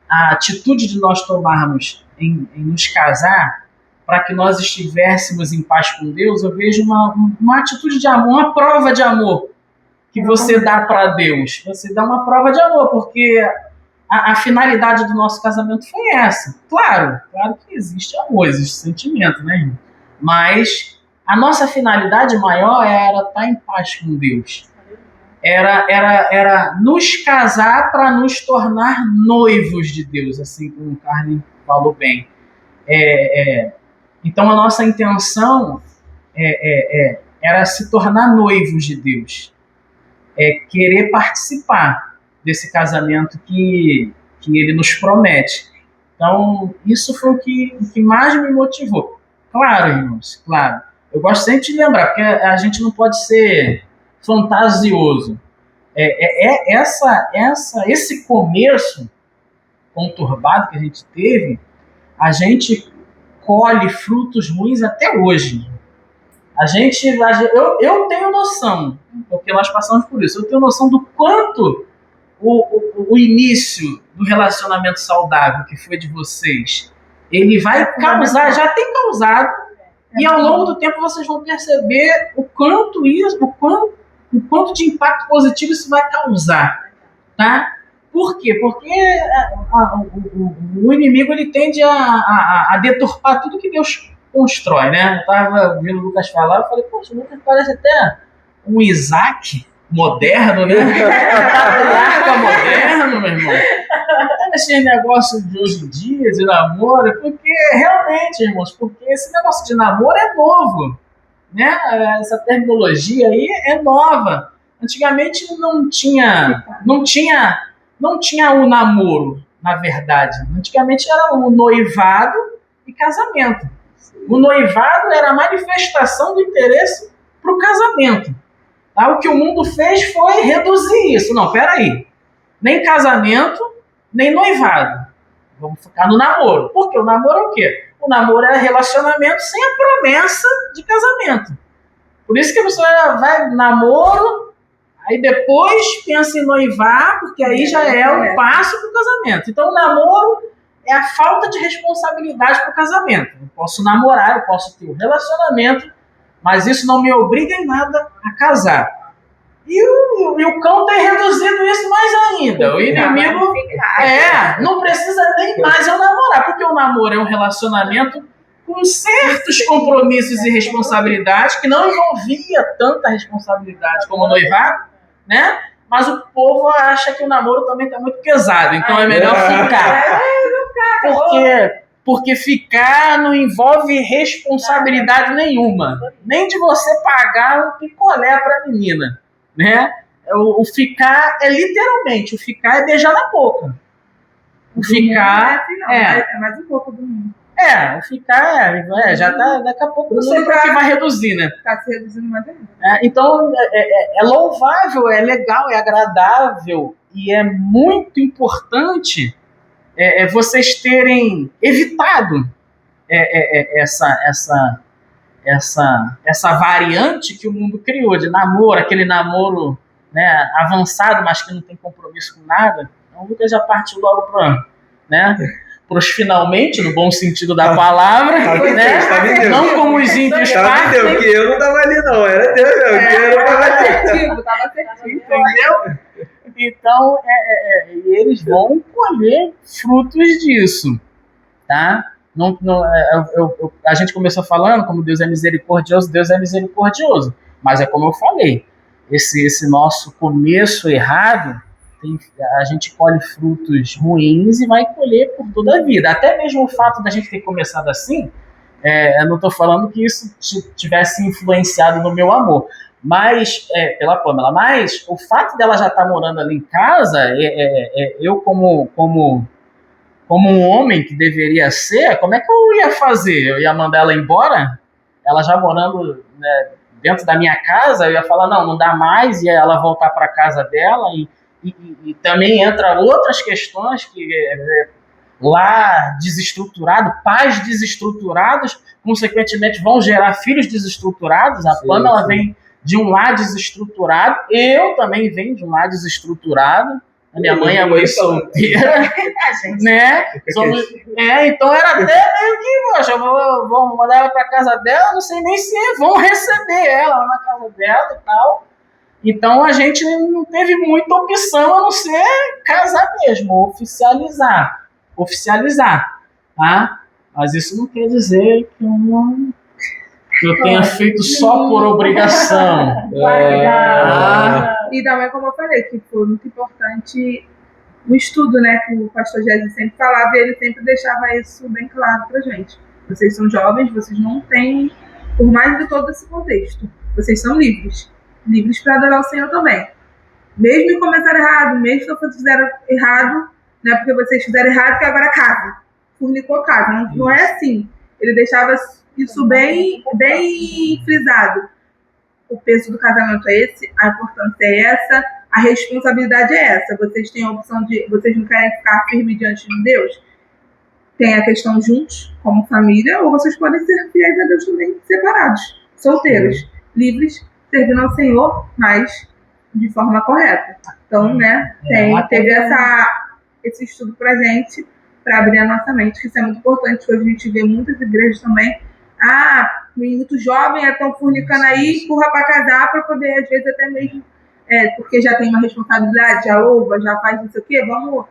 Speaker 5: a atitude de nós tomarmos em nos casar, para que nós estivéssemos em paz com Deus, eu vejo uma atitude de amor, uma prova de amor que você dá para Deus. Você dá uma prova de amor, porque a finalidade do nosso casamento foi essa. Claro que existe amor, existe sentimento, né, irmão? Mas a nossa finalidade maior era estar em paz com Deus. Era nos casar para nos tornar noivos de Deus, assim como o Carly falou bem. Então a nossa intenção era se tornar noivos de Deus. Querer participar desse casamento que Ele nos promete. Então isso foi o que mais me motivou. Claro, irmãos, claro. Eu gosto sempre de lembrar, porque a gente não pode ser fantasioso. Esse começo conturbado que a gente teve, a gente colhe frutos ruins até hoje. Eu tenho noção, porque nós passamos por isso, eu tenho noção do quanto o início do relacionamento saudável que foi de vocês, ele vai causar, já tem causado, e ao longo do tempo vocês vão perceber o quanto de impacto positivo isso vai causar, tá? Por quê? Porque o inimigo ele tende a deturpar tudo que Deus constrói, né? Eu estava ouvindo o Lucas falar, eu falei, poxa, o Lucas parece até um Isaac, moderno, né? Patriarca moderno, meu irmão. Esse negócio de hoje em dia, de namoro, porque realmente, irmãos, porque esse negócio de namoro é novo, né? Essa terminologia aí é nova. Antigamente não tinha o namoro, na verdade. Antigamente era o noivado e casamento. O noivado era a manifestação do interesse para o casamento. Tá? O que o mundo fez foi reduzir isso. Não, peraí. Nem casamento, nem noivado. Vamos ficar no namoro. Porque o namoro é o quê? O namoro é relacionamento sem a promessa de casamento. Por isso que a pessoa vai namoro, aí depois pensa em noivar, porque aí já é o passo para o casamento. Então o namoro é a falta de responsabilidade para o casamento. Eu posso namorar, eu posso ter um relacionamento, mas isso não me obriga em nada a casar. E o cão tem reduzido isso mais ainda. O inimigo não precisa nem mais eu namorar, porque o namoro é um relacionamento com certos compromissos e responsabilidades que não envolvia tanta responsabilidade como o noivado, né? Mas o povo acha que o namoro também está muito pesado, então é melhor ficar. Porque ficar não envolve responsabilidade nenhuma, nem de você pagar um picolé para a menina, né? O ficar é literalmente, o ficar é beijar na boca. O ficar
Speaker 4: é mais um pouco do mundo.
Speaker 5: O ficar já tá, daqui a pouco não sei para que vai reduzir, né?
Speaker 4: Está se reduzindo mais ainda.
Speaker 5: Então é louvável, é legal, é agradável e é muito importante vocês terem evitado essa variante que o mundo criou de namoro, aquele namoro, né, avançado, mas que não tem compromisso com nada. Então o Lucas já partiu logo para, né, os finalmente, no bom sentido da palavra, né? Não como os ímpios partem.
Speaker 3: Porque eu não estava ali não, era Deus meu,
Speaker 4: estava assertivo,
Speaker 5: entendeu? Então, eles vão colher frutos disso, tá? A gente começou falando como Deus é misericordioso, mas é como eu falei, esse nosso começo errado, a gente colhe frutos ruins e vai colher por toda a vida. Até mesmo o fato da gente ter começado assim, eu não estou falando que isso tivesse influenciado no meu amor, mas pela Pamela, mas o fato dela já estar morando ali em casa, eu como um homem que deveria ser, como é que eu ia fazer? Eu ia mandar ela embora? Ela já morando, né, dentro da minha casa, eu ia falar, não dá mais, e ela voltar para casa dela, e também entra outras questões que lar desestruturado, pais desestruturados, consequentemente vão gerar filhos desestruturados. A Pamela vem de um lar desestruturado, eu também venho de um lar desestruturado. A minha mãe é mãe solteira, né? Então era até meio que, poxa, vou mandar ela para casa dela, não sei nem se vão receber ela na casa dela e tal. Então a gente não teve muita opção a não ser casar mesmo, oficializar, tá? Mas isso não quer dizer que eu tenha feito só por obrigação.
Speaker 4: E também, como eu falei, que foi muito importante o estudo, né, que o pastor Jéssica sempre falava, e ele sempre deixava isso bem claro pra gente. Vocês são jovens, vocês não têm, por mais de todo esse contexto, vocês são livres para adorar o Senhor também. Mesmo que começaram errado, mesmo que vocês fizeram errado, né, porque vocês fizeram errado, que agora casa, fornicou casa. Não é assim. Ele deixava isso bem frisado. O peso do casamento é esse, a importância é essa, a responsabilidade é essa. Vocês têm a opção de, vocês não querem ficar firmes diante de Deus? Tem a questão juntos, como família, ou vocês podem ser fiéis a Deus também, separados, solteiros, livres, servindo ao Senhor, mas de forma correta. Então, né, teve esse estudo pra gente, para abrir a nossa mente, que isso é muito importante. Hoje a gente vê muitas igrejas também, muito jovem, estão fornicando aí, empurra para casar, para poder, às vezes, até mesmo, porque já tem uma responsabilidade, já louva, já faz isso aqui, vamos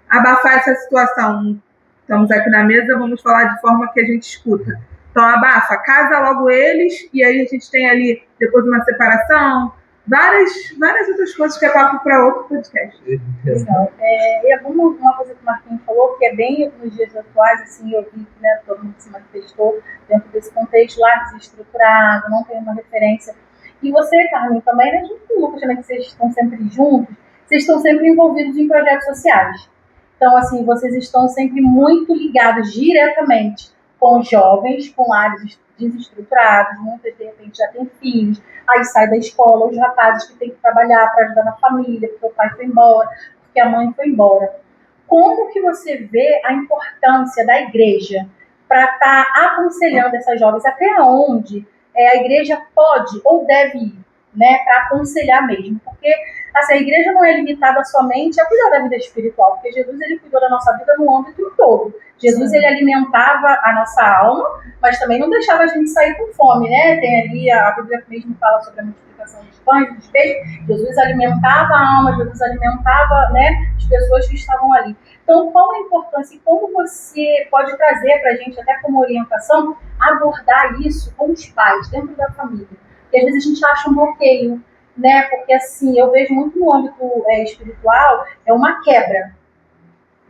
Speaker 4: abafar essa situação. Estamos aqui na mesa, vamos falar de forma que a gente escuta. Então, abafa, casa logo eles, e aí a gente tem ali, depois uma separação, várias outras coisas que é papo para outro podcast.
Speaker 1: Legal. E uma coisa que o Marquinhos falou, que é bem nos dias atuais, assim, eu vi que, né, todo mundo se manifestou dentro desse contexto lá, desestruturado, não tem uma referência. E você, Carmen, também, né, junto com o Lucas, também, que vocês estão sempre juntos, vocês estão sempre envolvidos em projetos sociais. Então, assim, vocês estão sempre muito ligados diretamente com jovens, com lares desestruturados, muitas, de repente, já têm filhos, aí sai da escola, os rapazes que têm que trabalhar para ajudar na família, porque o pai foi embora, porque a mãe foi embora. Como que você vê a importância da igreja para estar aconselhando essas jovens? Até onde a igreja pode ou deve ir, né, para aconselhar mesmo? Porque assim, a igreja não é limitada somente a cuidar da vida espiritual, porque Jesus ele cuidou da nossa vida no âmbito todo. Jesus ele alimentava a nossa alma, mas também não deixava a gente sair com fome, né? Tem ali, a Bíblia mesmo fala sobre a multiplicação dos pães, dos peixes. Jesus alimentava a alma, Jesus alimentava, né, as pessoas que estavam ali. Então, qual a importância e como você pode trazer para a gente, até como orientação, abordar isso com os pais, dentro da família? Porque às vezes a gente acha um bloqueio, né? Porque assim, eu vejo muito no âmbito espiritual, é uma quebra,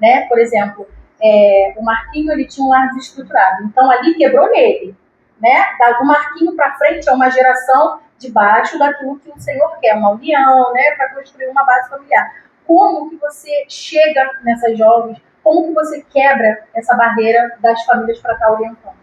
Speaker 1: né? Por exemplo, o Marquinho, ele tinha um lar desestruturado, então ali quebrou nele, né? Do Marquinho para frente é uma geração debaixo daquilo que o Senhor quer, uma união, né? Para construir uma base familiar. Como que você chega nessas jovens? Como que você quebra essa barreira das famílias para estar orientando?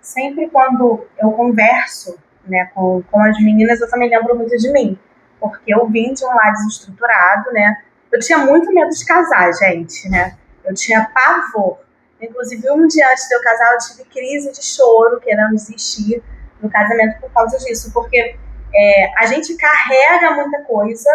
Speaker 2: Sempre quando eu converso, né, com as meninas, eu também lembro muito de mim, porque eu vim de um lar desestruturado, né? Eu tinha muito medo de casar, gente, né? Eu tinha pavor. Inclusive, um dia antes de eu casar, eu tive crise de choro, querendo desistir do casamento por causa disso, porque a gente carrega muita coisa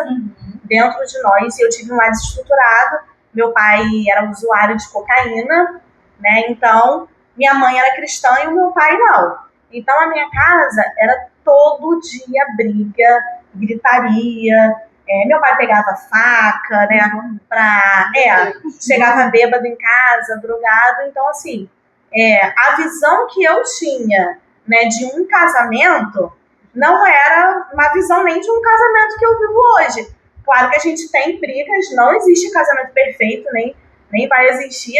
Speaker 2: dentro de nós, e eu tive um lar desestruturado. Meu pai era usuário de cocaína, né? Então, minha mãe era cristã e o meu pai não. Então, a minha casa era todo dia briga, gritaria. Meu pai pegava faca, né? Chegava bêbado em casa, drogado. Então, assim, a visão que eu tinha, né, de um casamento não era uma visão nem de um casamento que eu vivo hoje. Claro que a gente tem brigas, não existe casamento perfeito, nem vai existir.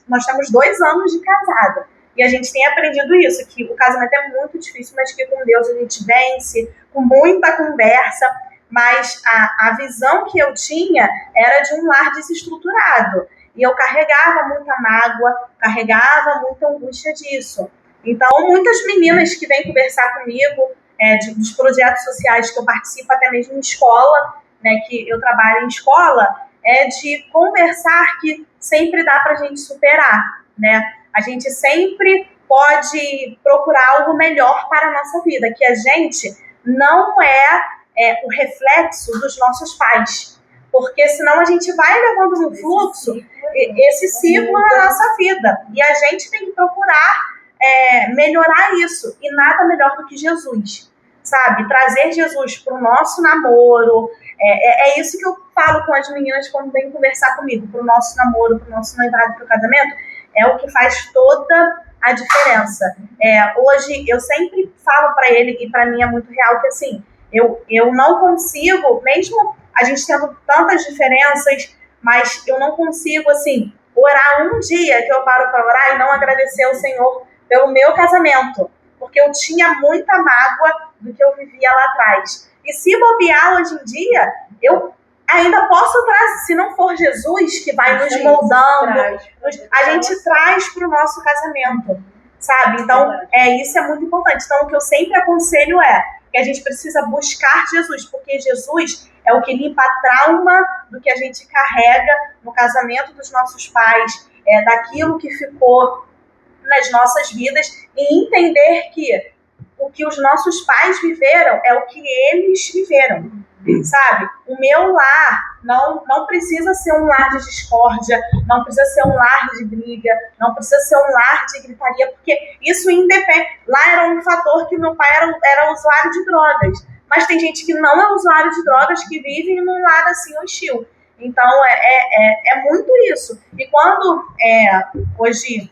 Speaker 2: Nós temos 2 anos de casada. E a gente tem aprendido isso, que o casamento é muito difícil, mas que com Deus a gente vence, com muita conversa. Mas a visão que eu tinha era de um lar desestruturado. E eu carregava muita mágoa, carregava muita angústia disso. Então, muitas meninas que vêm conversar comigo, dos projetos sociais que eu participo, até mesmo em escola, né, que eu trabalho em escola, de conversar que sempre dá para a gente superar, né? A gente sempre pode procurar algo melhor para a nossa vida, que a gente não é o reflexo dos nossos pais, porque senão a gente vai levando no fluxo esse ciclo na nossa vida, e a gente tem que procurar melhorar isso, e nada melhor do que Jesus, sabe? Trazer Jesus para o nosso namoro, é isso que eu falo com as meninas quando vêm conversar comigo, para o nosso namoro, para o nosso noivado, para o casamento, é o que faz toda a diferença. Hoje, eu sempre falo para ele, e para mim é muito real, que assim, eu não consigo, mesmo a gente tendo tantas diferenças, mas eu não consigo, assim, orar um dia que eu paro para orar e não agradecer ao Senhor pelo meu casamento, porque eu tinha muita mágoa do que eu vivia lá atrás. E se bobear hoje em dia, eu ainda posso trazer, se não for Jesus que vai nos moldando, a gente traz para o nosso casamento, sabe? Então, isso é muito importante. Então, o que eu sempre aconselho que a gente precisa buscar Jesus, porque Jesus é o que limpa a trauma do que a gente carrega no casamento dos nossos pais, daquilo que ficou nas nossas vidas, e entender que o que os nossos pais viveram é o que eles viveram, sabe? O meu lar não precisa ser um lar de discórdia, não precisa ser um lar de briga, não precisa ser um lar de gritaria, porque isso independe. Lá era um fator que meu pai era usuário de drogas, mas tem gente que não é usuário de drogas, que vive num lar assim hostil. Então, é muito isso. E quando hoje,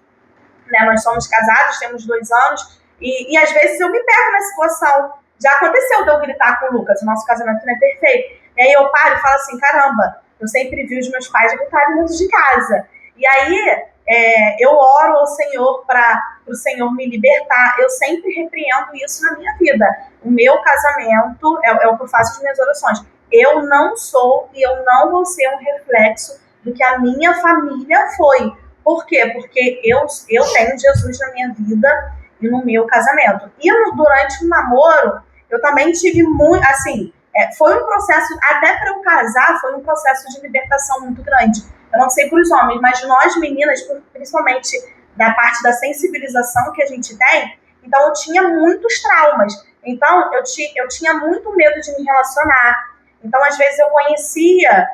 Speaker 2: né, nós somos casados, temos 2 anos, e às vezes eu me pego na situação Já aconteceu de eu gritar com o Lucas, o nosso casamento não é perfeito. E aí eu paro e falo assim, caramba, eu sempre vi os meus pais gritarem dentro de casa. E aí eu oro ao Senhor para o Senhor me libertar. Eu sempre repreendo isso na minha vida. O meu casamento é o que eu faço as minhas orações. Eu não sou e eu não vou ser um reflexo do que a minha família foi. Por quê? Porque eu tenho Jesus na minha vida e no meu casamento. E durante o namoro, eu também tive muito, assim, foi um processo, até para eu casar, foi um processo de libertação muito grande. Eu não sei para os homens, mas nós meninas, principalmente da parte da sensibilização que a gente tem, então eu tinha muitos traumas. Então eu tinha muito medo de me relacionar. Então às vezes eu conhecia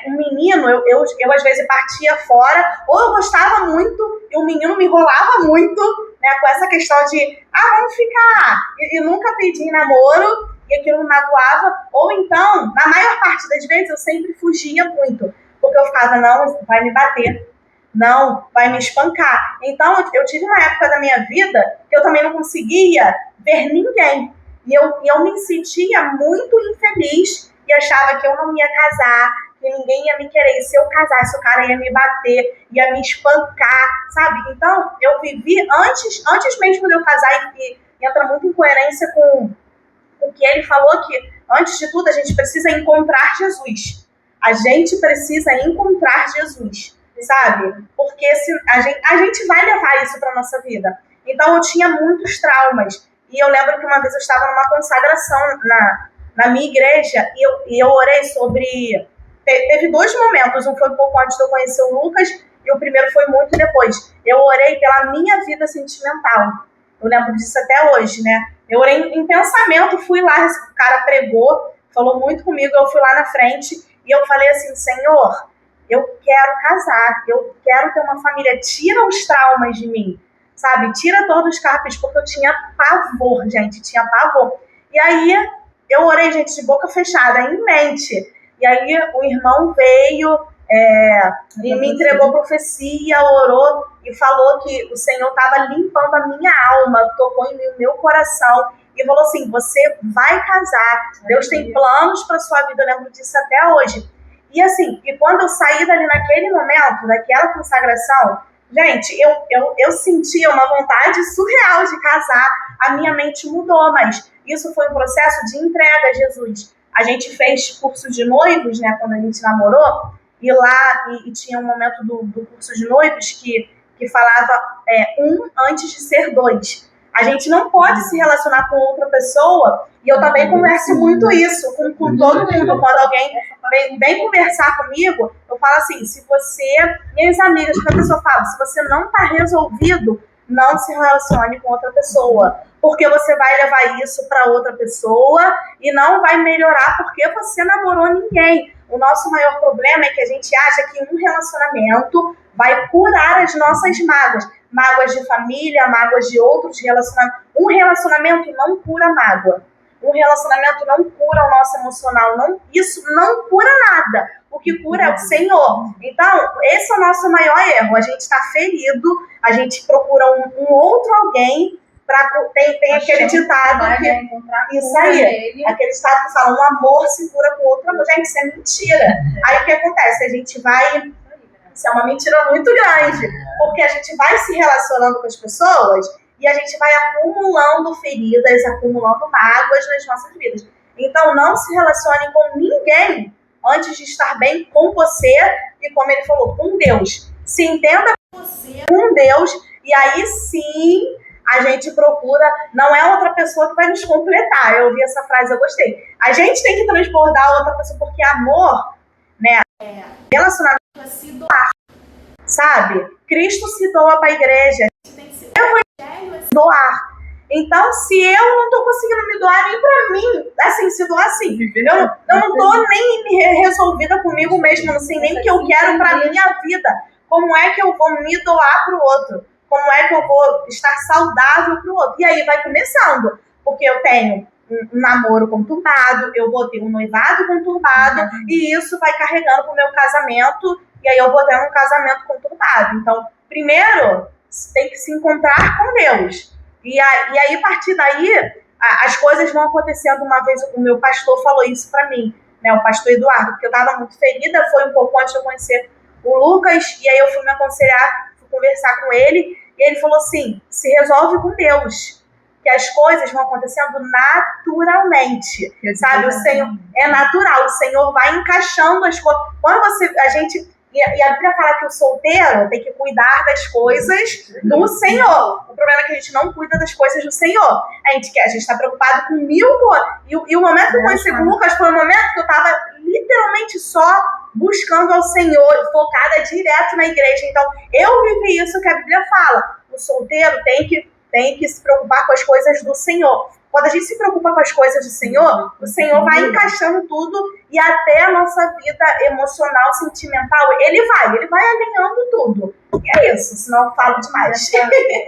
Speaker 2: um menino, eu às vezes partia fora, ou eu gostava muito e o menino me enrolava muito, né, com essa questão de, vamos ficar, e nunca pedi namoro, e aquilo me magoava, ou então, na maior parte das vezes, eu sempre fugia muito, porque eu ficava, não, vai me bater, não, vai me espancar. Então, eu tive uma época da minha vida que eu também não conseguia ver ninguém, e eu me sentia muito infeliz, e achava que eu não ia casar, que ninguém ia me querer, e se eu casasse, o cara ia me bater, ia me espancar, sabe? Então, eu vivi, antes mesmo de eu casar, e entra muito em coerência com o que ele falou, que antes de tudo a gente precisa encontrar Jesus. A gente precisa encontrar Jesus, sabe? Porque a gente vai levar isso para nossa vida. Então eu tinha muitos traumas. E eu lembro que uma vez eu estava numa consagração na minha igreja e eu orei sobre... Teve 2 momentos. Um foi um pouco antes de eu conhecer o Lucas e o primeiro foi muito depois. Eu orei pela minha vida sentimental. Eu lembro disso até hoje, né? Eu orei em pensamento, fui lá, esse cara pregou, falou muito comigo, eu fui lá na frente e eu falei assim, Senhor, eu quero casar, eu quero ter uma família, tira os traumas de mim, sabe? Tira todos os carpes, porque eu tinha pavor, gente, tinha pavor. E aí eu orei, gente, de boca fechada, em mente. E aí o irmão veio e me entregou profecia, orou e falou que o Senhor estava limpando a minha alma, tocou em mim, o meu coração e falou assim, você vai casar, Deus tem planos para sua vida, eu lembro disso até hoje. E assim, e quando eu saí dali naquele momento, daquela consagração, gente, eu sentia uma vontade surreal de casar, a minha mente mudou, mas isso foi um processo de entrega a Jesus. A gente fez curso de noivos, né, quando a gente namorou, e lá e tinha um momento do curso de noivos que falava antes de ser 2. A gente não pode se relacionar com outra pessoa, e eu também converso muito isso com todo mundo. Quando alguém vem conversar comigo, eu falo assim, se você, minhas amigas, que a pessoa fala, se você não está resolvido, não se relacione com outra pessoa, porque você vai levar isso para outra pessoa e não vai melhorar porque você namorou ninguém. O nosso maior problema é que a gente acha que um relacionamento vai curar as nossas mágoas. Mágoas de família, mágoas de outros relacionamentos. Um relacionamento não cura mágoa. Um relacionamento não cura o nosso emocional. Isso não cura nada. O que cura é o Senhor. Então, esse é o nosso maior erro. A gente está ferido, a gente procura um outro alguém. Tem aquele ditado que isso aí, aquele ditado que fala um amor se cura com outro amor. Gente, isso é mentira. Aí o que acontece? A gente vai... Isso é uma mentira muito grande, porque a gente vai se relacionando com as pessoas e a gente vai acumulando feridas, acumulando mágoas nas nossas vidas. Então não se relacione com ninguém antes de estar bem com você e, como ele falou, com Deus. Se entenda com você, com Deus, e aí sim a gente procura, não é outra pessoa que vai nos completar. Eu ouvi essa frase, eu gostei. A gente tem que transbordar a outra pessoa, porque amor, né, relacionamento é se doar, sabe? Cristo se doa para a igreja. O evangelho é se doar. Então, se eu não estou conseguindo me doar nem para mim, assim, se doar assim, eu não estou nem resolvida comigo mesma, não sei nem o que eu quero para minha vida. Como é que eu vou me doar para o outro? Como é que eu vou estar saudável para o outro? E aí vai começando, porque eu tenho um namoro conturbado, eu vou ter um noivado conturbado, e isso vai carregando para o meu casamento, e aí eu vou ter um casamento conturbado. Então, primeiro, tem que se encontrar com Deus. E aí, a partir daí, as coisas vão acontecendo. Uma vez o meu pastor falou isso para mim, né, o pastor Eduardo, porque eu estava muito ferida, foi um pouco antes de eu conhecer o Lucas, e aí eu fui me aconselhar, fui conversar com ele, e ele falou assim, se resolve com Deus, que as coisas vão acontecendo naturalmente, sabe? O Senhor é natural, o Senhor vai encaixando as coisas. Quando a gente... E a Bíblia fala que o solteiro tem que cuidar das coisas do Senhor. O problema é que a gente não cuida das coisas do Senhor. A gente está preocupado com 1000 coisas. E o momento que eu conheci o Lucas foi o momento que eu estava literalmente só buscando ao Senhor, focada direto na igreja. Então, eu vivi isso que a Bíblia fala. O solteiro tem que se preocupar com as coisas do Senhor. Quando a gente se preocupa com as coisas do Senhor, o Senhor vai encaixando tudo e até a nossa vida emocional, sentimental, ele vai alinhando tudo. E é isso, senão eu falo demais.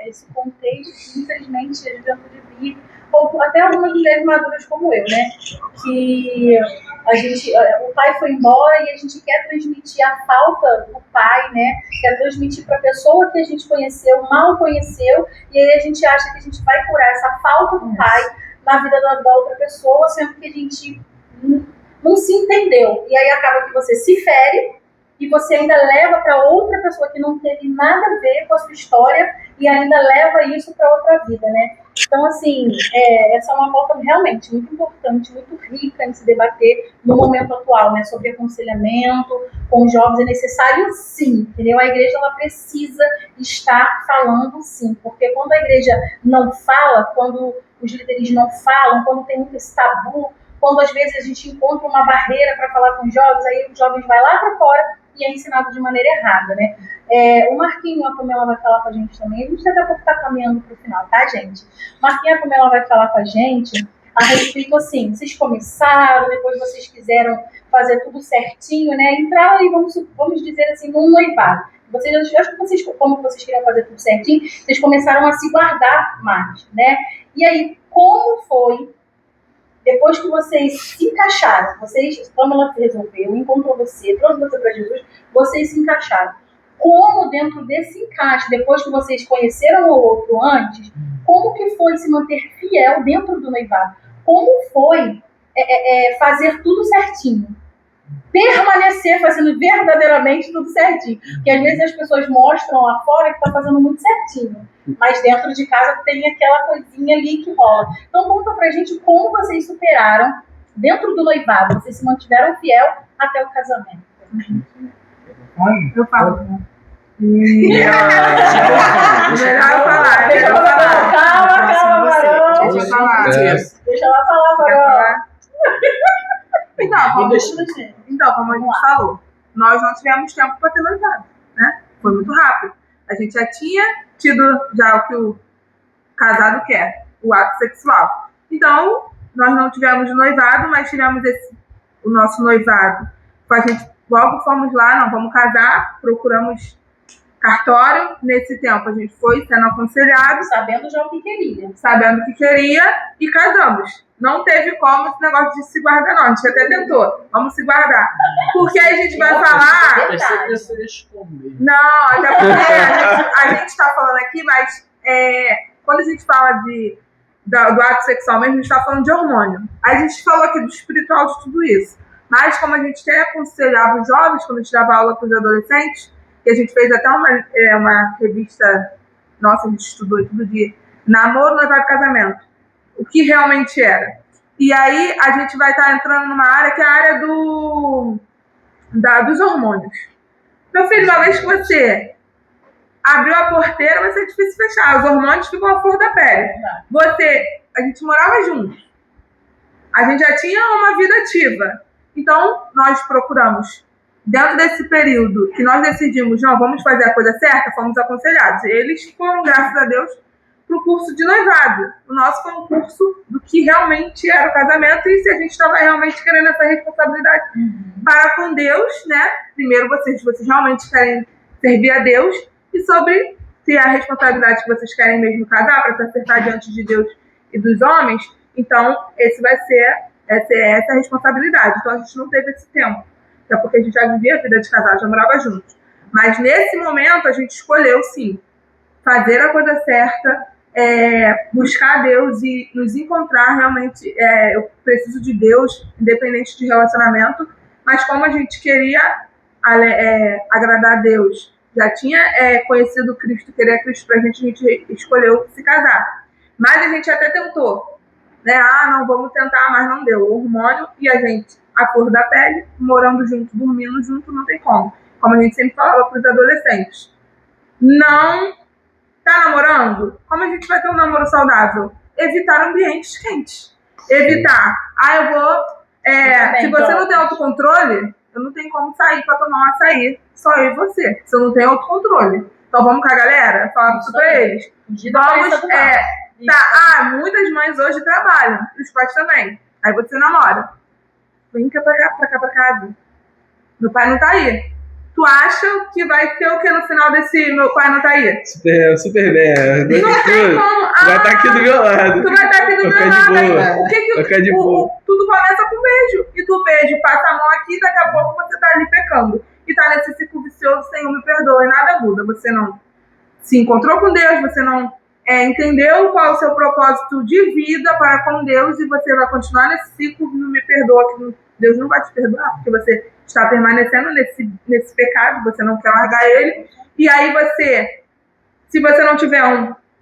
Speaker 1: Esse contexto, infelizmente, a juventude ou até algumas mulheres maduras como eu, né? Que o pai foi embora e a gente quer transmitir a falta do pai, né? Quer transmitir para a pessoa que a gente conheceu, mal conheceu, e aí a gente acha que a gente vai curar essa falta do pai na vida da outra pessoa, sendo que a gente não se entendeu. E aí acaba que você se fere e você ainda leva para outra pessoa que não teve nada a ver com a sua história e ainda leva isso para outra vida, né? Então, assim, essa é uma pauta realmente muito importante, muito rica em se debater no momento atual, né? Sobre aconselhamento com os jovens é necessário, sim, entendeu? A igreja, ela precisa estar falando, sim, porque quando a igreja não fala, quando os líderes não falam, quando tem muito esse tabu, quando às vezes a gente encontra uma barreira para falar com os jovens, aí os jovens vai lá para fora e é ensinado de maneira errada, né? O Marquinho, a Pamela vai falar com a gente também. A gente daqui a pouco está caminhando para o final, tá, gente? Marquinho, a Pamela vai falar com a gente a respeito, assim, vocês começaram, depois vocês quiseram fazer tudo certinho, né? Entraram e vamos dizer assim, num noivado. Eu acho que como vocês queriam fazer tudo certinho, vocês começaram a se guardar mais, né? E aí, como foi, depois que vocês se encaixaram, Pamela resolveu, encontrou você, trouxe você para Jesus, vocês se encaixaram. Como dentro desse encaixe, depois que vocês conheceram o outro antes, como que foi se manter fiel dentro do noivado? Como foi fazer tudo certinho? Permanecer fazendo verdadeiramente tudo certinho. Porque às vezes as pessoas mostram lá fora que está fazendo muito certinho, mas dentro de casa tem aquela coisinha ali que rola. Então conta pra gente como vocês superaram dentro do noivado, vocês se mantiveram fiel até o casamento.
Speaker 4: Eu falo. Melhor falar.
Speaker 1: Calma, Varão.
Speaker 4: Deixa eu falar.
Speaker 1: Deixa ela falar, Varão.
Speaker 4: Então, como a gente falou, nós não tivemos tempo para ter noivado, né? Foi muito rápido. A gente já tinha tido o que o casado quer, o ato sexual. Então, nós não tivemos noivado, mas tivemos o nosso noivado. A gente logo fomos lá, não vamos casar, procuramos cartório. Nesse tempo a gente foi sendo aconselhado,
Speaker 1: sabendo já o que queria.
Speaker 4: Sabendo o que queria e casamos. Não teve como esse negócio de se guardar, não. A gente até tentou. Vamos se guardar. Porque aí a gente vai falar... Não, até porque a gente está falando aqui, mas quando a gente fala do ato sexual mesmo, a gente está falando de hormônio. A gente falou aqui do espiritual, de tudo isso. Mas como a gente até aconselhava os jovens, quando a gente dava aula para os adolescentes, que a gente fez até uma revista, nossa, a gente estudou tudo de namoro, noivado e casamento. O que realmente era. E aí a gente vai estar entrando numa área que é a área dos hormônios. Meu filho, uma vez que você abriu a porteira, vai ser difícil fechar. Os hormônios ficam à flor da pele. A gente morava juntos. A gente já tinha uma vida ativa. Então, nós procuramos, dentro desse período que nós decidimos, não, vamos fazer a coisa certa, fomos aconselhados. Eles foram, graças a Deus, para o curso de noivado. O nosso foi um curso do que realmente era o casamento e se a gente estava realmente querendo essa responsabilidade para com Deus, né? Primeiro, vocês realmente querem servir a Deus e sobre se a responsabilidade que vocês querem mesmo casar para se acertar diante de Deus e dos homens, então essa é a responsabilidade. Então a gente não teve esse tempo, até porque a gente já vivia a vida de casal, já morava juntos. Mas nesse momento a gente escolheu, sim, fazer a coisa certa, buscar Deus e nos encontrar realmente. Eu preciso de Deus, independente de relacionamento, mas como a gente queria agradar a Deus, já tinha conhecido Cristo, queria Cristo pra gente, a gente escolheu se casar. Mas a gente até tentou, né? Não vamos tentar, mas não deu. O hormônio e a gente, a cor da pele, morando junto, dormindo junto, não tem como. Como a gente sempre falava para os adolescentes. Não tá namorando? Como a gente vai ter um namoro saudável? Evitar ambientes quentes. Evitar. Eu vou... se você não tem autocontrole, eu não tenho como sair para tomar um açaí. Só eu e você. Se eu não tenho autocontrole. Então vamos com a galera? Falar isso para eles. Vamos... muitas mães hoje trabalham. Os pais também. Aí você namora. Vem cá pra casa. Meu pai não tá aí. Tu acha que vai ter o que no final desse meu pai não tá aí?
Speaker 3: Super bem.
Speaker 4: Não tem como.
Speaker 3: Tu vai estar aqui do meu lado.
Speaker 4: Tu vai estar aqui do meu lado. Tudo começa com beijo. E tu beijo, passa a mão aqui, daqui a pouco você tá ali pecando. E tá nesse ciclo vicioso, Senhor me perdoa, e nada muda. Você não se encontrou com Deus, você não entendeu qual é o seu propósito de vida para com Deus, e você vai continuar nesse ciclo, não me perdoa, que Deus não vai te perdoar, porque você está permanecendo nesse pecado, você não quer largar ele. E aí você, se você não tiver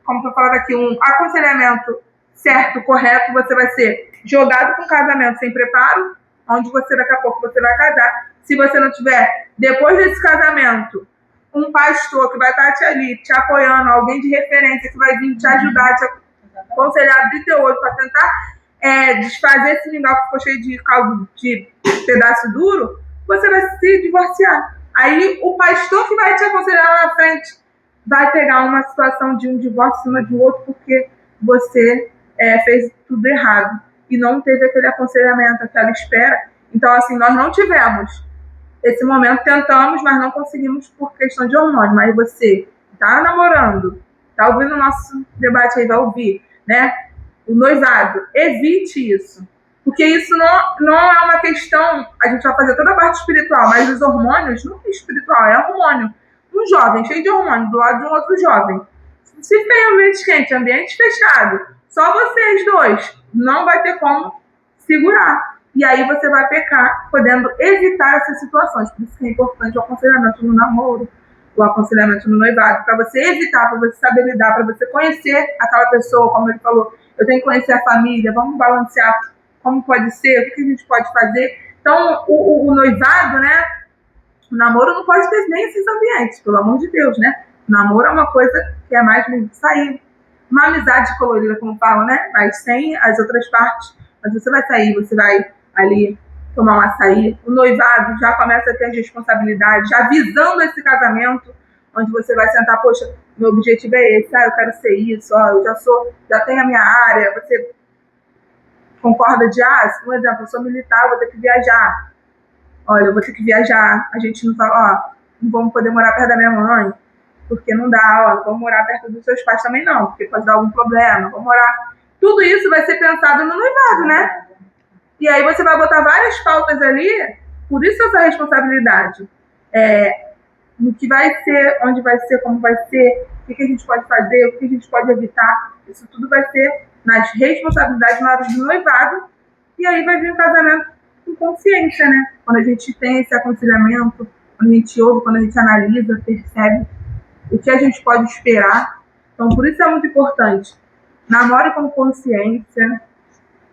Speaker 4: como foi falado aqui, um aconselhamento certo, correto, você vai ser jogado para um casamento sem preparo, onde você daqui a pouco você vai casar. Se você não tiver, depois desse casamento, um pastor que vai estar ali te apoiando, alguém de referência que vai vir te ajudar, te aconselhar, abrir teu olho para tentar desfazer esse mingau que ficou cheio de caldo de pedaço duro, você vai se divorciar. Aí o pastor que vai te aconselhar lá na frente vai pegar uma situação de um divórcio em cima de outro porque você fez tudo errado e não teve aquele aconselhamento, aquela espera. Então, assim, nós não tivemos esse momento, tentamos, mas não conseguimos por questão de hormônio. Mas você tá namorando, tá ouvindo o nosso debate aí, vai ouvir, né? O noivado, evite isso. Porque isso não é uma questão, a gente vai fazer toda a parte espiritual, mas os hormônios não é espiritual, é hormônio. Um jovem cheio de hormônio do lado de um outro jovem. Se tem ambiente quente, ambiente fechado, só vocês dois, não vai ter como segurar. E aí você vai pecar, podendo evitar essas situações. Por isso que é importante o aconselhamento no namoro, o aconselhamento no noivado, para você evitar, para você saber lidar, para você conhecer aquela pessoa, como ele falou, eu tenho que conhecer a família, vamos balancear como pode ser, o que a gente pode fazer. Então, o noivado, né, o namoro não pode ter nem esses ambientes, pelo amor de Deus, né? O namoro é uma coisa que é mais mesmo sair. Uma amizade colorida, como falam, né? Mas sem as outras partes. Mas você vai sair, você vai ali tomar um açaí. O noivado já começa a ter as responsabilidades, já visando esse casamento, onde você vai sentar, poxa, meu objetivo é esse, eu quero ser isso, eu já tenho a minha área, você concorda de, por exemplo, eu sou militar, eu vou ter que viajar. Olha, eu vou ter que viajar, a gente não fala, não vamos poder morar perto da minha mãe, porque não dá, não vamos morar perto dos seus pais também não, porque pode dar algum problema, vamos morar. Tudo isso vai ser pensado no noivado, né? E aí você vai botar várias pautas ali, por isso essa responsabilidade. No que vai ser, onde vai ser, como vai ser, o que a gente pode fazer, o que a gente pode evitar. Isso tudo vai ser nas responsabilidades na hora do noivado. E aí vai vir o casamento com consciência, né? Quando a gente tem esse aconselhamento, quando a gente ouve, quando a gente analisa, percebe o que a gente pode esperar. Então, por isso é muito importante. Namore com consciência,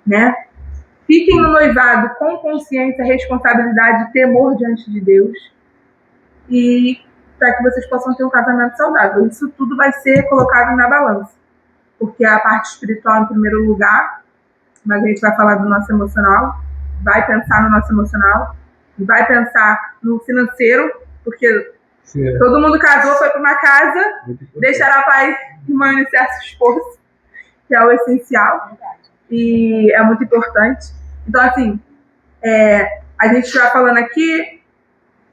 Speaker 4: né? Fiquem no noivado com consciência, responsabilidade, temor diante de Deus. E para que vocês possam ter um casamento saudável. Isso tudo vai ser colocado na balança. Porque a parte espiritual em primeiro lugar, mas a gente vai falar do nosso emocional, vai pensar no nosso emocional, vai pensar no financeiro, porque todo mundo casou, foi para uma casa, deixará pai e mãe no certo esforço, que é o essencial. E é muito importante. Então, assim, a gente está falando aqui,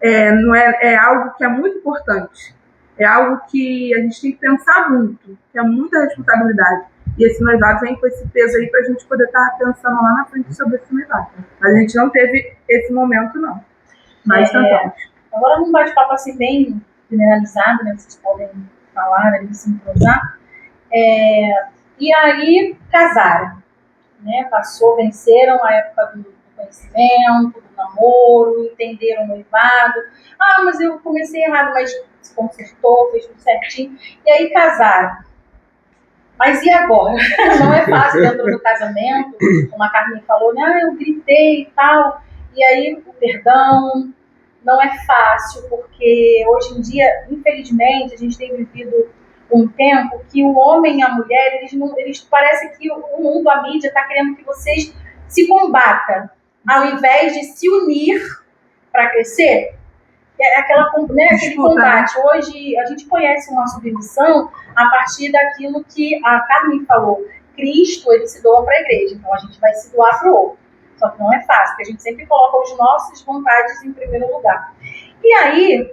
Speaker 4: é algo que é muito importante. É algo que a gente tem que pensar muito, que é muita responsabilidade. E esse noivado vem com esse peso aí para a gente poder estar pensando lá na frente sobre esse noivado. Mas a gente não teve esse momento, não. Mas tentamos.
Speaker 1: Agora, num bate-papo assim bem generalizado, né? Vocês podem falar, se entrosar. E aí casaram, né? Venceram a época do conhecimento, do namoro, entenderam o noivado. Ah, mas eu comecei errado, mas se consertou, fez tudo certinho. E aí casaram. Mas e agora? Não é fácil dentro do casamento, como a Carmen falou, né? Eu gritei e tal. E aí o perdão não é fácil, porque hoje em dia, infelizmente, a gente tem vivido um tempo que o homem e a mulher, eles parece que o mundo, a mídia, está querendo que vocês se combatam, ao invés de se unir para crescer. É aquele combate. Hoje a gente conhece uma submissão a partir daquilo que a Carmen falou. Cristo, ele se doa para a igreja, então a gente vai se doar para o outro. Só que não é fácil, porque a gente sempre coloca as nossas vontades em primeiro lugar. E aí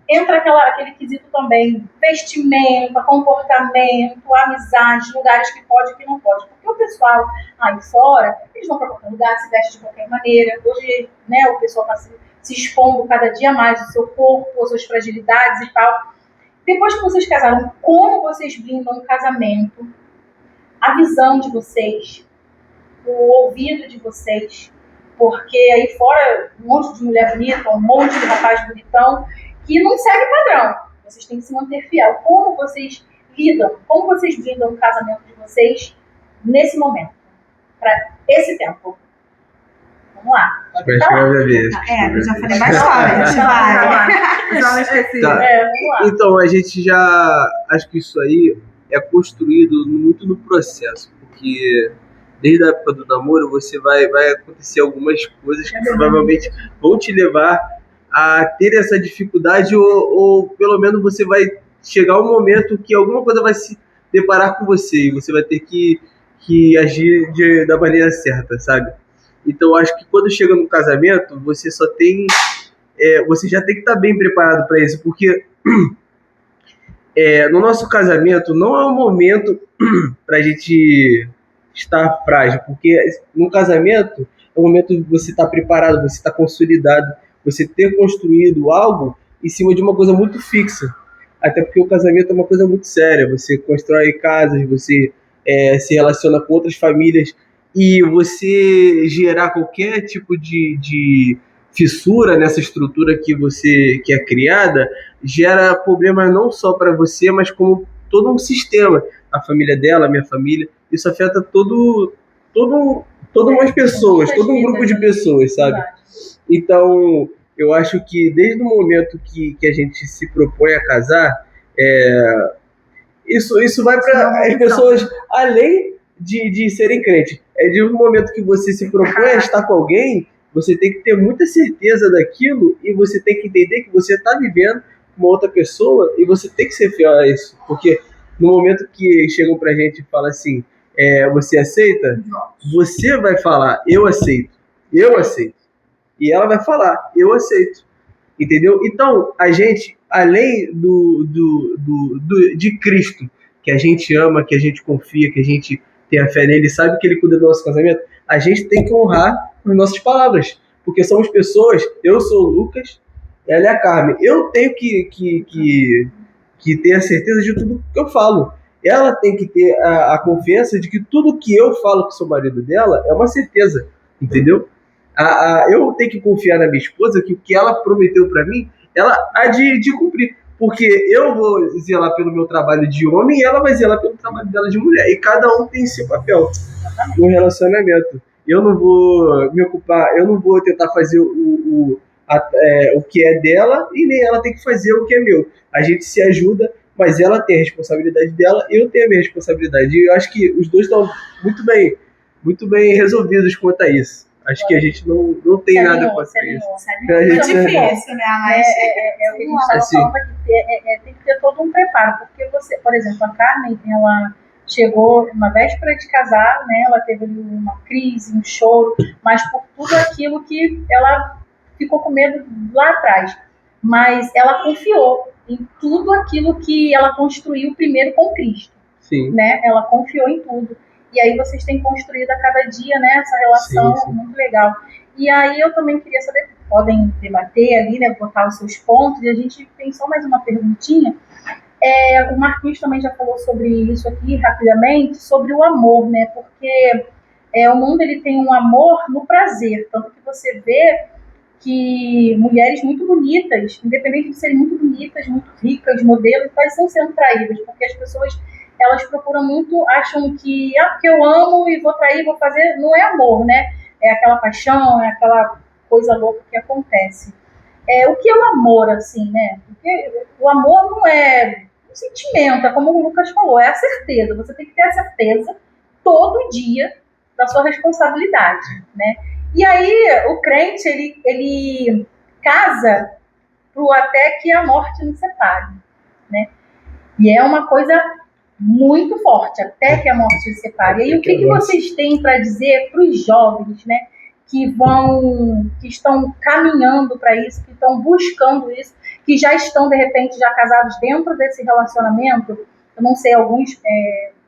Speaker 1: entra aquele quesito também, vestimenta, comportamento, amizade, lugares que pode e que não pode. Porque o pessoal aí fora, eles vão para qualquer lugar, se veste de qualquer maneira. Hoje, né, o pessoal está se expondo cada dia mais o seu corpo, as suas fragilidades e tal. Depois que vocês casaram, como vocês blindam o casamento, a visão de vocês, o ouvido de vocês, porque aí fora um monte de mulher bonita, um monte de rapaz bonitão, que não segue padrão. Vocês têm que se manter fiel. Como vocês lidam, como vocês blindam o casamento de vocês nesse momento, para esse tempo? Vamos lá.
Speaker 3: Eu
Speaker 2: já falei mais fora.
Speaker 3: Vamos lá. Então, a gente já... Acho que isso aí é construído muito no processo, porque desde a época do namoro você vai acontecer algumas coisas que provavelmente vão te levar a ter essa dificuldade ou pelo menos você vai chegar um momento que alguma coisa vai se deparar com você e você vai ter que agir da maneira certa, sabe? Então, acho que quando chega no casamento, você já tem que estar bem preparado para isso, porque no nosso casamento não é um momento para a gente estar frágil, porque no casamento é um momento que você está preparado, você está consolidado, você ter construído algo em cima de uma coisa muito fixa. Até porque o casamento é uma coisa muito séria, você constrói casas, você se relaciona com outras famílias, e você gerar qualquer tipo de fissura nessa estrutura que é criada, gera problemas não só para você, mas como todo um sistema. A família dela, a minha família, isso afeta todo umas pessoas, todo um grupo de pessoas, sabe? Então, eu acho que desde o momento que a gente se propõe a casar, isso vai para as pessoas além de serem crentes. De um momento que você se propõe a estar com alguém, você tem que ter muita certeza daquilo e você tem que entender que você está vivendo com uma outra pessoa e você tem que ser fiel a isso. Porque no momento que chegam pra gente e falam assim, você aceita? Você vai falar, eu aceito. E ela vai falar, eu aceito. Entendeu? Então, a gente, além de Cristo, que a gente ama, que a gente confia, que a gente tem a fé nele, sabe que ele cuida do nosso casamento, a gente tem que honrar as nossas palavras. Porque somos pessoas, eu sou o Lucas, ela é a Carmen. Eu tenho que ter a certeza de tudo que eu falo. Ela tem que ter a confiança de que tudo que eu falo que sou marido dela é uma certeza, entendeu? Eu tenho que confiar na minha esposa que o que ela prometeu para mim, ela há de cumprir. Porque eu vou zelar pelo meu trabalho de homem e ela vai zelar pelo trabalho dela de mulher. E cada um tem seu papel no relacionamento. Eu não vou me ocupar, eu não vou tentar fazer o que é dela e nem ela tem que fazer o que é meu. A gente se ajuda, mas ela tem a responsabilidade dela e eu tenho a minha responsabilidade. E eu acho que os dois estão muito bem resolvidos quanto a isso. Acho que a gente não tem nada contra isso.
Speaker 2: É difícil, né? Mas
Speaker 1: o que a gente estava falando aqui, tem que ter todo um preparo. Porque você, por exemplo, a Carmen, ela chegou na véspera de casar, né? Ela teve uma crise, um choro, mas por tudo aquilo que ela ficou com medo lá atrás. Mas ela confiou em tudo aquilo que ela construiu primeiro com Cristo.
Speaker 3: Sim.
Speaker 1: Né? Ela confiou em tudo. E aí vocês têm construído a cada dia, né, essa relação sim. Muito legal. E aí eu também queria saber, podem debater ali, né, botar os seus pontos, e a gente tem só mais uma perguntinha. O Marquinhos também já falou sobre isso aqui rapidamente, sobre o amor, né? Porque o mundo ele tem um amor no prazer, tanto que você vê que mulheres muito bonitas, independente de serem muito bonitas, muito ricas, modelos, estão sendo traídas, porque as pessoas elas procuram muito, acham que porque eu amo e vou trair, vou fazer, não é amor, né? É aquela paixão, é aquela coisa louca que acontece. O que é o amor, assim, né? Porque o amor não é um sentimento, é como o Lucas falou, é a certeza. Você tem que ter a certeza todo dia da sua responsabilidade, né? E aí o crente, ele casa pro até que a morte nos separe, né? E é uma coisa muito forte, até que a morte nos separe. E aí o que vocês têm para dizer para os jovens, né? Que estão caminhando para isso, que estão buscando isso, que já estão, de repente, já casados dentro desse relacionamento. Eu não sei, alguns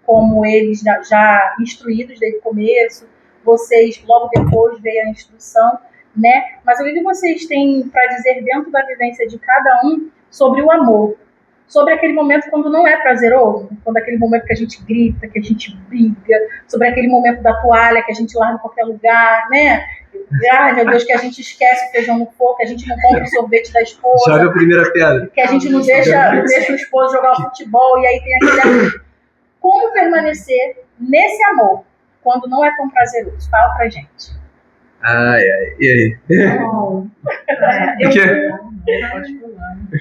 Speaker 1: como eles já instruídos desde o começo, vocês logo depois veio a instrução, né? Mas o que vocês têm para dizer dentro da vivência de cada um sobre o amor? Sobre aquele momento quando não é prazeroso, quando aquele momento que a gente grita, que a gente briga, sobre aquele momento da toalha que a gente larga em qualquer lugar, né? Ai, meu Deus, que a gente esquece o feijão no fogo, que a gente não compra o sorvete da esposa.
Speaker 3: Joga a primeira pedra.
Speaker 1: Que a gente não deixa o esposo jogar futebol, e aí tem aquele... Como permanecer nesse amor, quando não é tão prazeroso? Fala pra gente.
Speaker 3: E aí?
Speaker 2: Eu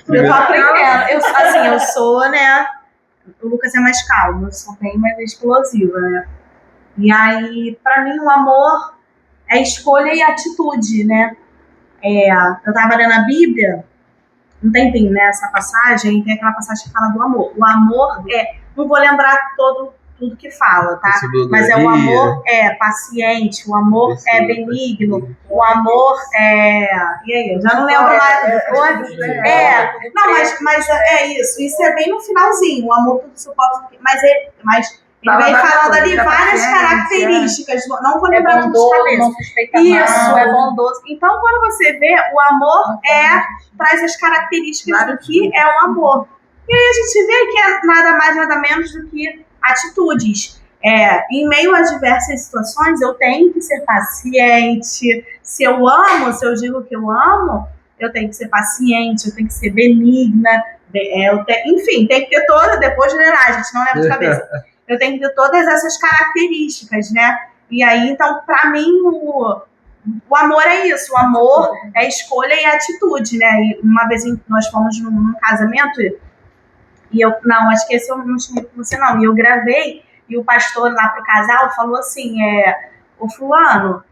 Speaker 2: tô aprendendo. Eu sou, né? O Lucas é mais calmo, eu sou bem mais explosiva, né? E aí, pra mim, o amor é escolha e atitude, né? Eu tava lendo a Bíblia um tempinho, né? Essa passagem, tem aquela passagem que fala do amor. O amor não vou lembrar tudo que fala, tá? Mas o amor é paciente, o amor é benigno, o amor é... E aí, eu já não lembro mais. Não, mas é isso. Isso é bem no finalzinho. O amor tudo suporta. Mas ele vem falando ali várias características. Não vou lembrar tudo de cabeça. Isso, é bondoso. Então, quando você vê, o amor traz as características do que é o amor. E aí a gente vê que é nada mais, nada menos do que atitudes. Em meio a diversas situações, eu tenho que ser paciente. Se eu digo que eu amo, eu tenho que ser paciente, eu tenho que ser benigna. Enfim, tem que ter toda, depois de ler a gente não leva de cabeça. Eu tenho que ter todas essas características, né? E aí, então, pra mim, o amor é isso. O amor é escolha e atitude, né? E uma vez nós fomos num casamento e acho que esse eu não tinha com você, não. E eu gravei, e o pastor lá pro casal falou assim, o fulano,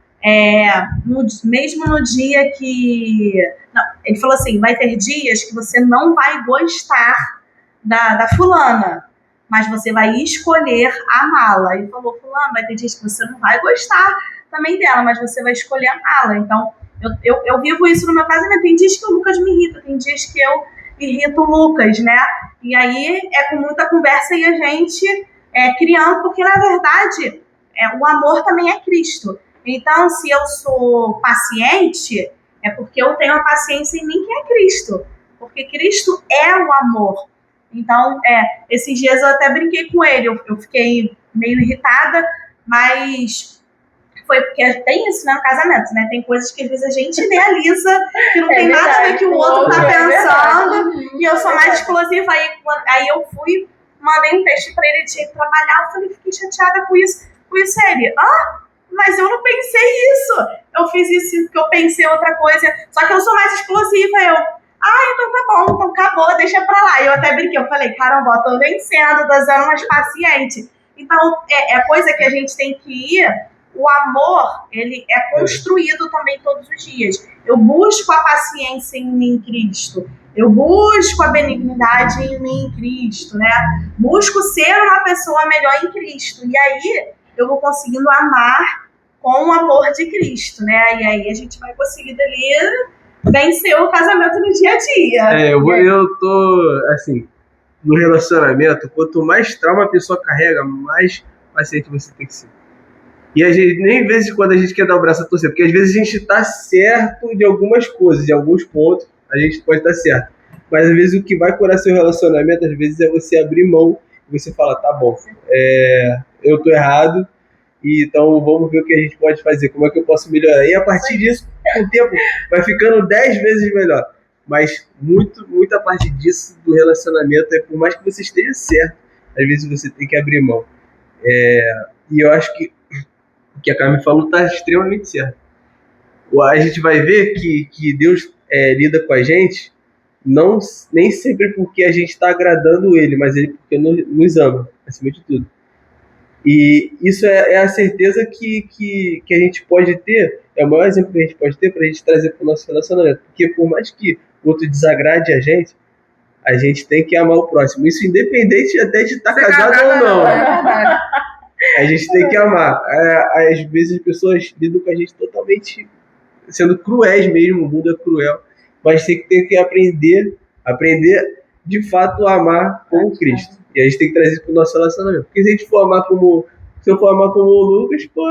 Speaker 2: mesmo no dia que... Não, ele falou assim, vai ter dias que você não vai gostar da fulana, mas você vai escolher amá-la. Ele falou, fulano, vai ter dias que você não vai gostar também dela, mas você vai escolher amá-la. Então, eu vivo isso no meu casamento. Tem dias que o Lucas me irrita, tem dias que eu irrito o Lucas, né? E aí com muita conversa e a gente criando, porque na verdade o amor também é Cristo. Então, se eu sou paciente, é porque eu tenho a paciência em mim que é Cristo. Porque Cristo é o amor. Então, esses dias eu até brinquei com ele, eu fiquei meio irritada, mas foi porque tem isso, né, no casamento, né? Tem coisas que às vezes a gente idealiza, que não tem nada a ver que o outro tá pensando, e eu sou mais explosiva. Aí eu fui, mandei um texto pra ele, tinha que trabalhar, eu falei, fiquei chateada com isso. Ele, mas eu não pensei isso, eu fiz isso porque eu pensei outra coisa, só que eu sou mais explosiva, então tá bom, então acabou, deixa pra lá. E eu até brinquei, eu falei, caramba, tô vencendo, tô sendo mais paciente. Então, é coisa que a gente tem que ir. O amor, ele é construído também todos os dias. Eu busco a paciência em mim, Cristo. Eu busco a benignidade em mim, Cristo, né? Busco ser uma pessoa melhor em Cristo. E aí, eu vou conseguindo amar com o amor de Cristo, né? E aí, a gente vai conseguindo ali vencer o casamento no dia a dia.
Speaker 3: Eu tô, assim, no relacionamento, quanto mais trauma a pessoa carrega, mais paciente você tem que ser. E a gente, nem vezes quando a gente quer dar o braço a torcer, porque às vezes a gente tá certo de algumas coisas, de alguns pontos, a gente pode estar certo. Mas às vezes o que vai curar seu relacionamento, às vezes, é você abrir mão e você falar, tá bom, eu tô errado, e então vamos ver o que a gente pode fazer, como é que eu posso melhorar. E a partir disso, com o tempo, vai ficando 10 vezes melhor. Mas muita parte disso do relacionamento por mais que você esteja certo, às vezes você tem que abrir mão. E eu acho que o que a Carmen falou está extremamente certo. A gente vai ver que Deus lida com a gente nem sempre porque a gente está agradando Ele, mas Ele porque nos ama, acima de tudo. E isso é a certeza que a gente pode ter, é o maior exemplo que a gente pode ter para a gente trazer para o nosso relacionamento. Porque por mais que o outro desagrade a gente tem que amar o próximo. Isso independente até de estar casado ou não. A gente tem que amar. Às vezes as pessoas lidam com a gente totalmente sendo cruéis mesmo, o mundo é cruel. Mas tem que aprender de fato a amar como Cristo. E a gente tem que trazer isso para o nosso relacionamento. Porque se eu for amar como o Lucas, pô,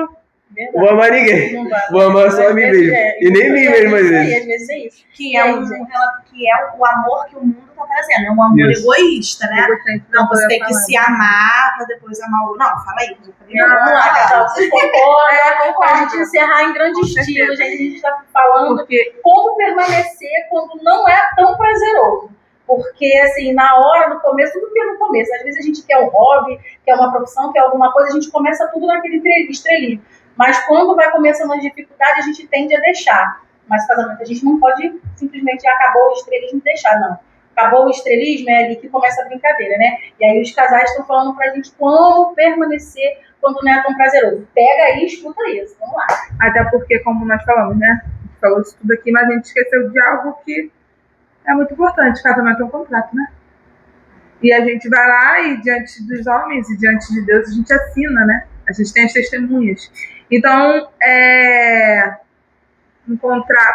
Speaker 3: não vou amar ninguém. Vou amar só a mim mesmo. E nem mim mesmo, às vezes.
Speaker 1: Às vezes é isso.
Speaker 2: Que é o amor que o mundo está trazendo. É um amor egoísta, né? Não, você tem que se amar para depois amar o outro. Não, fala aí.
Speaker 1: Vamos lá, vocês concordam? Para a gente encerrar em grande estilo, gente, a gente está falando como permanecer quando não é tão prazeroso. Porque, assim, na hora, no começo, tudo que é no começo. Às vezes a gente quer um hobby, quer uma profissão, quer alguma coisa, a gente começa tudo naquele estrelismo. Mas quando vai começando as dificuldades, a gente tende a deixar. Mas casamento, a gente não pode simplesmente acabou o estrelismo e deixar, não. Acabou o estrelismo, é ali que começa a brincadeira, né? E aí os casais estão falando pra gente como permanecer quando não é tão prazeroso. Pega aí e escuta isso, vamos lá.
Speaker 4: Até porque, como nós falamos, né? A gente falou isso tudo aqui, mas a gente esqueceu de algo que é muito importante. Casamento é um contrato, né? E a gente vai lá e diante dos homens e diante de Deus a gente assina, né? A gente tem as testemunhas. Então,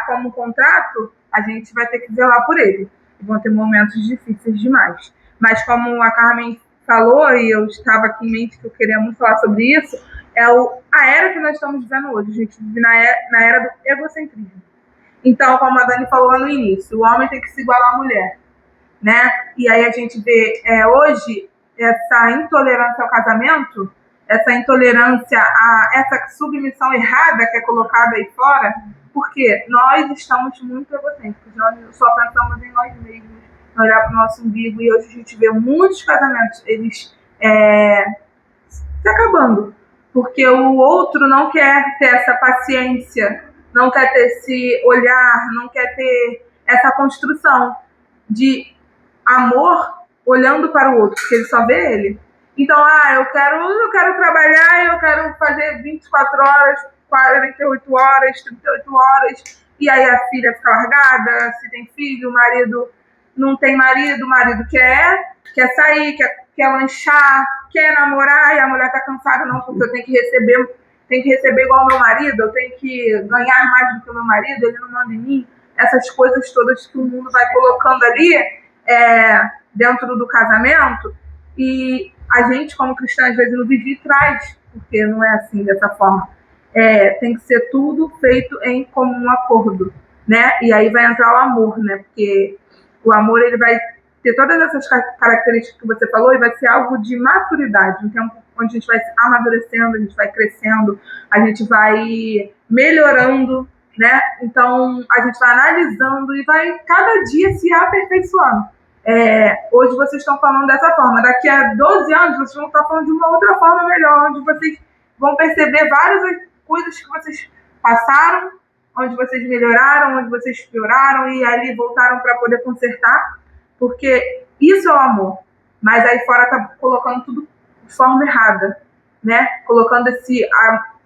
Speaker 4: como contrato, a gente vai ter que zelar por ele. Vão ter momentos difíceis demais. Mas como a Carmen falou, e eu estava aqui em mente que eu queria muito falar sobre isso, a era que nós estamos vivendo hoje. A gente vive na era do egocentrismo. Então, como a Dani falou lá no início, o homem tem que se igualar à mulher, né? E aí a gente vê hoje essa intolerância ao casamento, essa intolerância a essa submissão errada que é colocada aí fora, porque nós estamos muito egocêntricos, nós só pensamos em nós mesmos, em olhar para o nosso umbigo, e hoje a gente vê muitos casamentos, eles se acabando, porque o outro não quer ter essa paciência, não quer ter esse olhar, não quer ter essa construção de amor olhando para o outro, porque ele só vê ele. Então, eu quero trabalhar, eu quero fazer 24 horas, 48 horas, 38 horas, e aí a filha fica largada, se tem filho, o marido não tem marido, o marido quer sair, quer lanchar, quer namorar, e a mulher tá cansada, não, porque eu tenho que receber igual o meu marido, eu tenho que ganhar mais do que o meu marido, ele não manda em mim. Essas coisas todas que o mundo vai colocando ali dentro do casamento, e a gente, como cristã, às vezes não vive e traz, porque não é assim, dessa forma. Tem que ser tudo feito em comum acordo, né? E aí vai entrar o amor, né? Porque o amor, ele vai ter todas essas características que você falou e vai ser algo de maturidade, um tempo onde a gente vai amadurecendo, a gente vai crescendo, a gente vai melhorando, né? Então, a gente vai analisando e vai cada dia se aperfeiçoando. Hoje vocês estão falando dessa forma, daqui a 12 anos vocês vão estar falando de uma outra forma melhor, onde vocês vão perceber várias coisas que vocês passaram, onde vocês melhoraram, onde vocês pioraram e ali voltaram para poder consertar, porque isso é o amor. Mas aí fora tá colocando tudo de forma errada, né? Colocando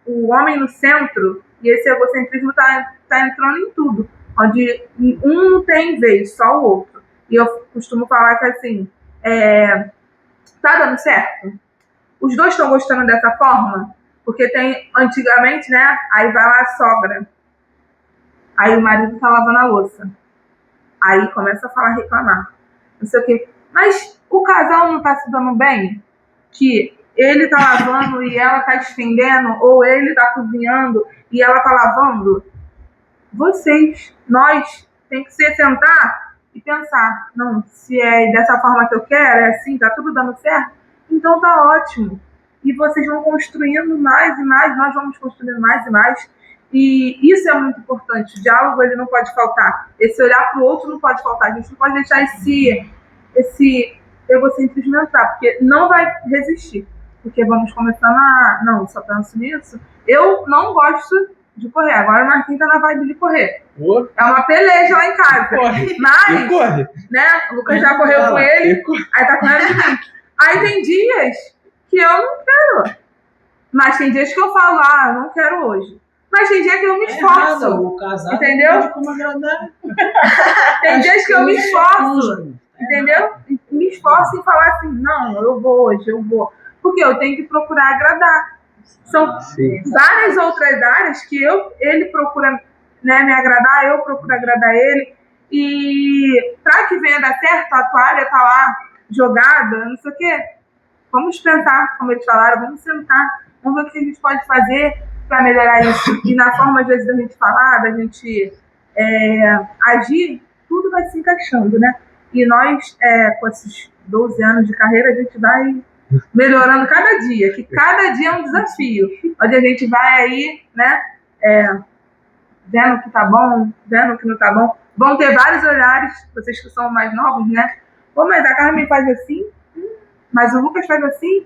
Speaker 4: o homem no centro, e esse egocentrismo tá entrando em tudo, onde um não tem vez, só o outro. E eu costumo falar que assim, tá dando certo? Os dois estão gostando dessa forma? Porque tem, antigamente, né? Aí vai lá a sogra. Aí o marido tá lavando a louça. Aí começa a falar, reclamar. Não sei o quê. Mas o casal não tá se dando bem? Que ele tá lavando e ela tá estendendo? Ou ele tá cozinhando e ela tá lavando? Nós, tem que se sentar e pensar, não, se é dessa forma que eu quero, é assim, tá tudo dando certo, então tá ótimo. E vocês vão construindo mais e mais, nós vamos construindo mais e mais. E isso é muito importante. O diálogo, ele não pode faltar. Esse olhar para o outro não pode faltar. A gente não pode deixar esse egocentrismo entrar, porque não vai resistir. Porque vamos começando a... Não, só penso nisso. Eu não gosto de correr. Agora o Marquinhos tá na vibe de correr. É uma peleja lá em casa. Mas, né, o Lucas já correu com ele, aí tá com ele de mim. Aí tem dias que eu não quero. Mas tem dias que eu falo, não quero hoje. Mas tem dia que eu me esforço. Entendeu? Tem dias que eu me esforço. Entendeu? Me esforço em falar assim, não, eu vou hoje, eu vou. Porque eu tenho que procurar agradar. São várias outras áreas que ele procura, né, me agradar, eu procuro agradar ele. E para que venha dar certo, a toalha tá lá jogada, não sei o quê. Vamos pensar, como eles falaram, vamos sentar, vamos ver o que a gente pode fazer para melhorar isso. E na forma, às vezes, da gente falar, da gente agir, tudo vai se encaixando, né? E nós, com esses 12 anos de carreira, a gente vai melhorando cada dia, que cada dia é um desafio. Onde a gente vai aí, né, vendo o que tá bom, vendo o que não tá bom. Vão ter vários olhares, vocês que são mais novos, né? Pô, mas a Carmen faz assim, mas o Lucas faz assim.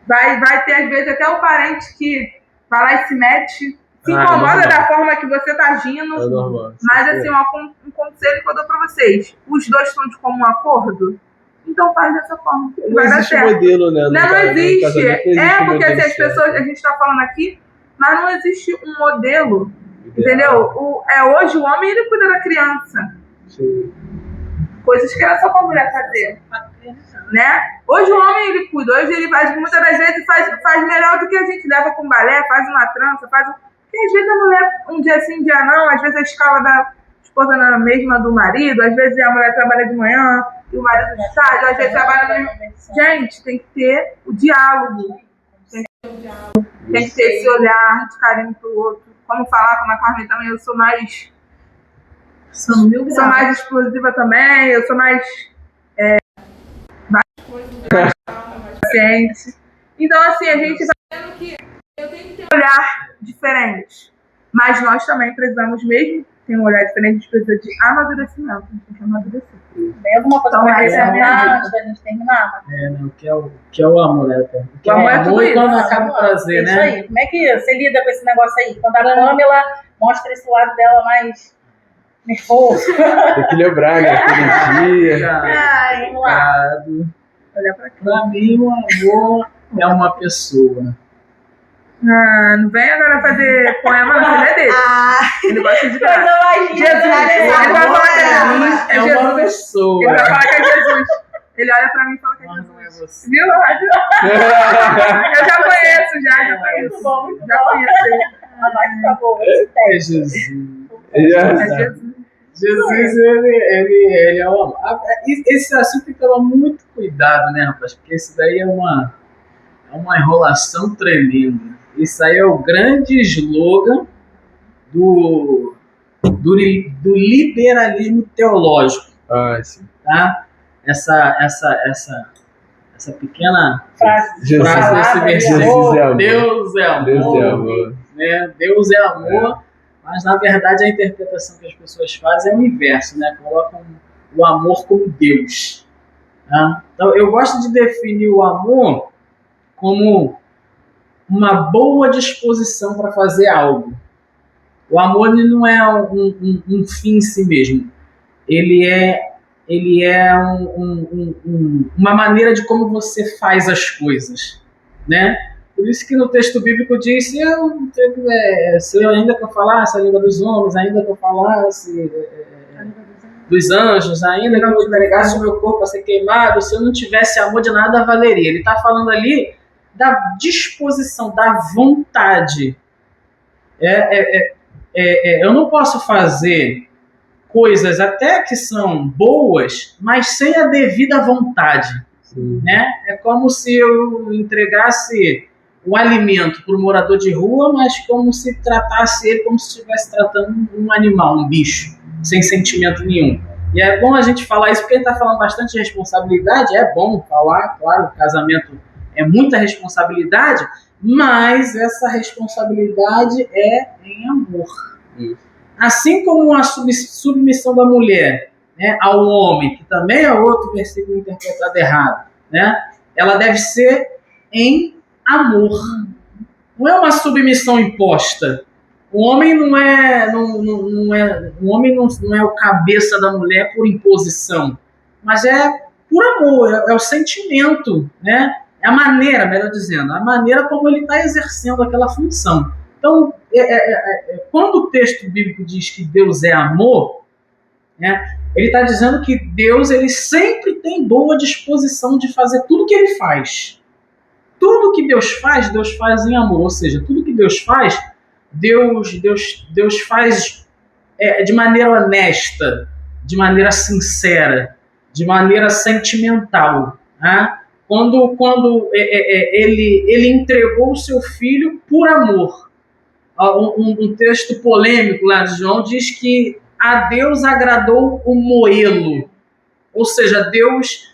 Speaker 4: Vai ter, às vezes, até o parente que vai lá e se mete, se incomoda da forma que você tá agindo.
Speaker 3: É normal.
Speaker 4: Mas, assim, um conselho que eu dou pra vocês. Os dois estão de comum acordo? Então faz dessa forma.
Speaker 3: Não
Speaker 4: vai dar
Speaker 3: existe
Speaker 4: certo.
Speaker 3: Modelo, né?
Speaker 4: Não existe. Porque assim, as
Speaker 3: certo.
Speaker 4: pessoas, a gente tá falando aqui, mas não existe um modelo. Entendeu? Hoje o homem, ele cuida da criança.
Speaker 3: Sim.
Speaker 4: Coisas que era só pra mulher fazer. Né? Hoje o homem, ele cuida. Hoje ele faz, muitas das vezes, faz melhor do que a gente leva com balé, faz uma trança, Porque às vezes a mulher, um dia sim, um dia não, às vezes a escala da esposa não é a mesma do marido, às vezes a mulher trabalha de manhã e o marido de tarde, às vezes trabalha de... Gente, tem que ter o diálogo. Tem que ter esse olhar de carinho pro outro. Como falar, como a Carmen também, eu sou mais explosiva também, eu sou mais paciente. Então, assim, a gente vai vendo que eu tenho que ter um olhar diferente. Mas nós também precisamos mesmo ter um olhar diferente, a gente precisa de amadurecimento. A gente tem que amadurecer.
Speaker 1: Tem alguma coisa pra acrescentar antes da gente terminar?
Speaker 5: Não, que é o amor, né?
Speaker 4: O amor é tudo isso.
Speaker 5: Quando acaba o prazer, né?
Speaker 1: Isso aí. Como é que você lida com esse negócio aí? Quando a Pamela mostra esse lado dela mais nervoso.
Speaker 3: Tem que lembrar, né? Aquele dia.
Speaker 1: Vamos lá.
Speaker 4: Olha pra cá.
Speaker 5: Pra mim, o amor é uma pessoa.
Speaker 4: Não vem agora fazer poema na filha dele. Ele gosta de
Speaker 1: Coisa mais linda.
Speaker 4: Jesus. Ele vai falar que é
Speaker 5: uma
Speaker 4: Jesus.
Speaker 5: pessoa.
Speaker 4: Ele vai falar que é Jesus. Ele olha pra mim e fala que é
Speaker 5: Mas não é
Speaker 4: Jesus.
Speaker 5: você.
Speaker 4: Viu? Eu já conheço, já conheço.
Speaker 1: Muito bom, muito
Speaker 4: Já
Speaker 1: bom.
Speaker 4: conheço ele.
Speaker 1: A mais tá boa.
Speaker 5: É Jesus.
Speaker 4: É Jesus.
Speaker 5: Jesus, ele é o amor. Esse assunto tem que tomar muito cuidado, né, rapaz? Porque isso daí é uma enrolação tremenda. Isso aí é o grande slogan do liberalismo teológico.
Speaker 3: Sim.
Speaker 5: Tá? Essa pequena
Speaker 1: Frase.
Speaker 3: Jesus
Speaker 5: desse versículo.
Speaker 3: Jesus é amor.
Speaker 5: Deus é amor.
Speaker 3: Deus é amor.
Speaker 5: Né? Deus é amor, mas na verdade a interpretação que as pessoas fazem é o inverso, né? Colocam o amor como Deus. Tá? Então eu gosto de definir o amor como uma boa disposição para fazer algo. O amor ele não é um fim em si mesmo. Ele é uma maneira de como você faz as coisas, né? Por isso que no texto bíblico diz, se eu ainda que eu falasse a língua dos homens, ainda que eu falasse dos anjos, ainda que eu entregasse o meu corpo a ser queimado, se eu não tivesse amor, de nada valeria. Ele está falando ali da disposição, da vontade. Eu não posso fazer coisas até que são boas, mas sem a devida vontade. Né? É como se eu entregasse um alimento para o morador de rua, mas como se tratasse ele como se estivesse tratando um animal, um bicho, sem sentimento nenhum. E é bom a gente falar isso, porque a gente está falando bastante de responsabilidade, é bom falar, claro, o casamento é muita responsabilidade, mas essa responsabilidade é em amor. Assim como a submissão da mulher, né, ao homem, que também é outro versículo interpretado errado, né, ela deve ser em amor. Não é uma submissão imposta. O homem não é o cabeça da mulher por imposição, mas é por amor, é o sentimento, né? É a maneira, melhor dizendo, a maneira como ele está exercendo aquela função. Então, quando o texto bíblico diz que Deus é amor, né, ele está dizendo que Deus ele sempre tem boa disposição de fazer tudo que ele faz. Tudo que Deus faz em amor. Ou seja, tudo que Deus faz, Deus faz de maneira honesta, de maneira sincera, de maneira sentimental. Né? Quando ele entregou o seu filho por amor. Um texto polêmico lá de João diz que a Deus agradou o moê-lo. Ou seja, Deus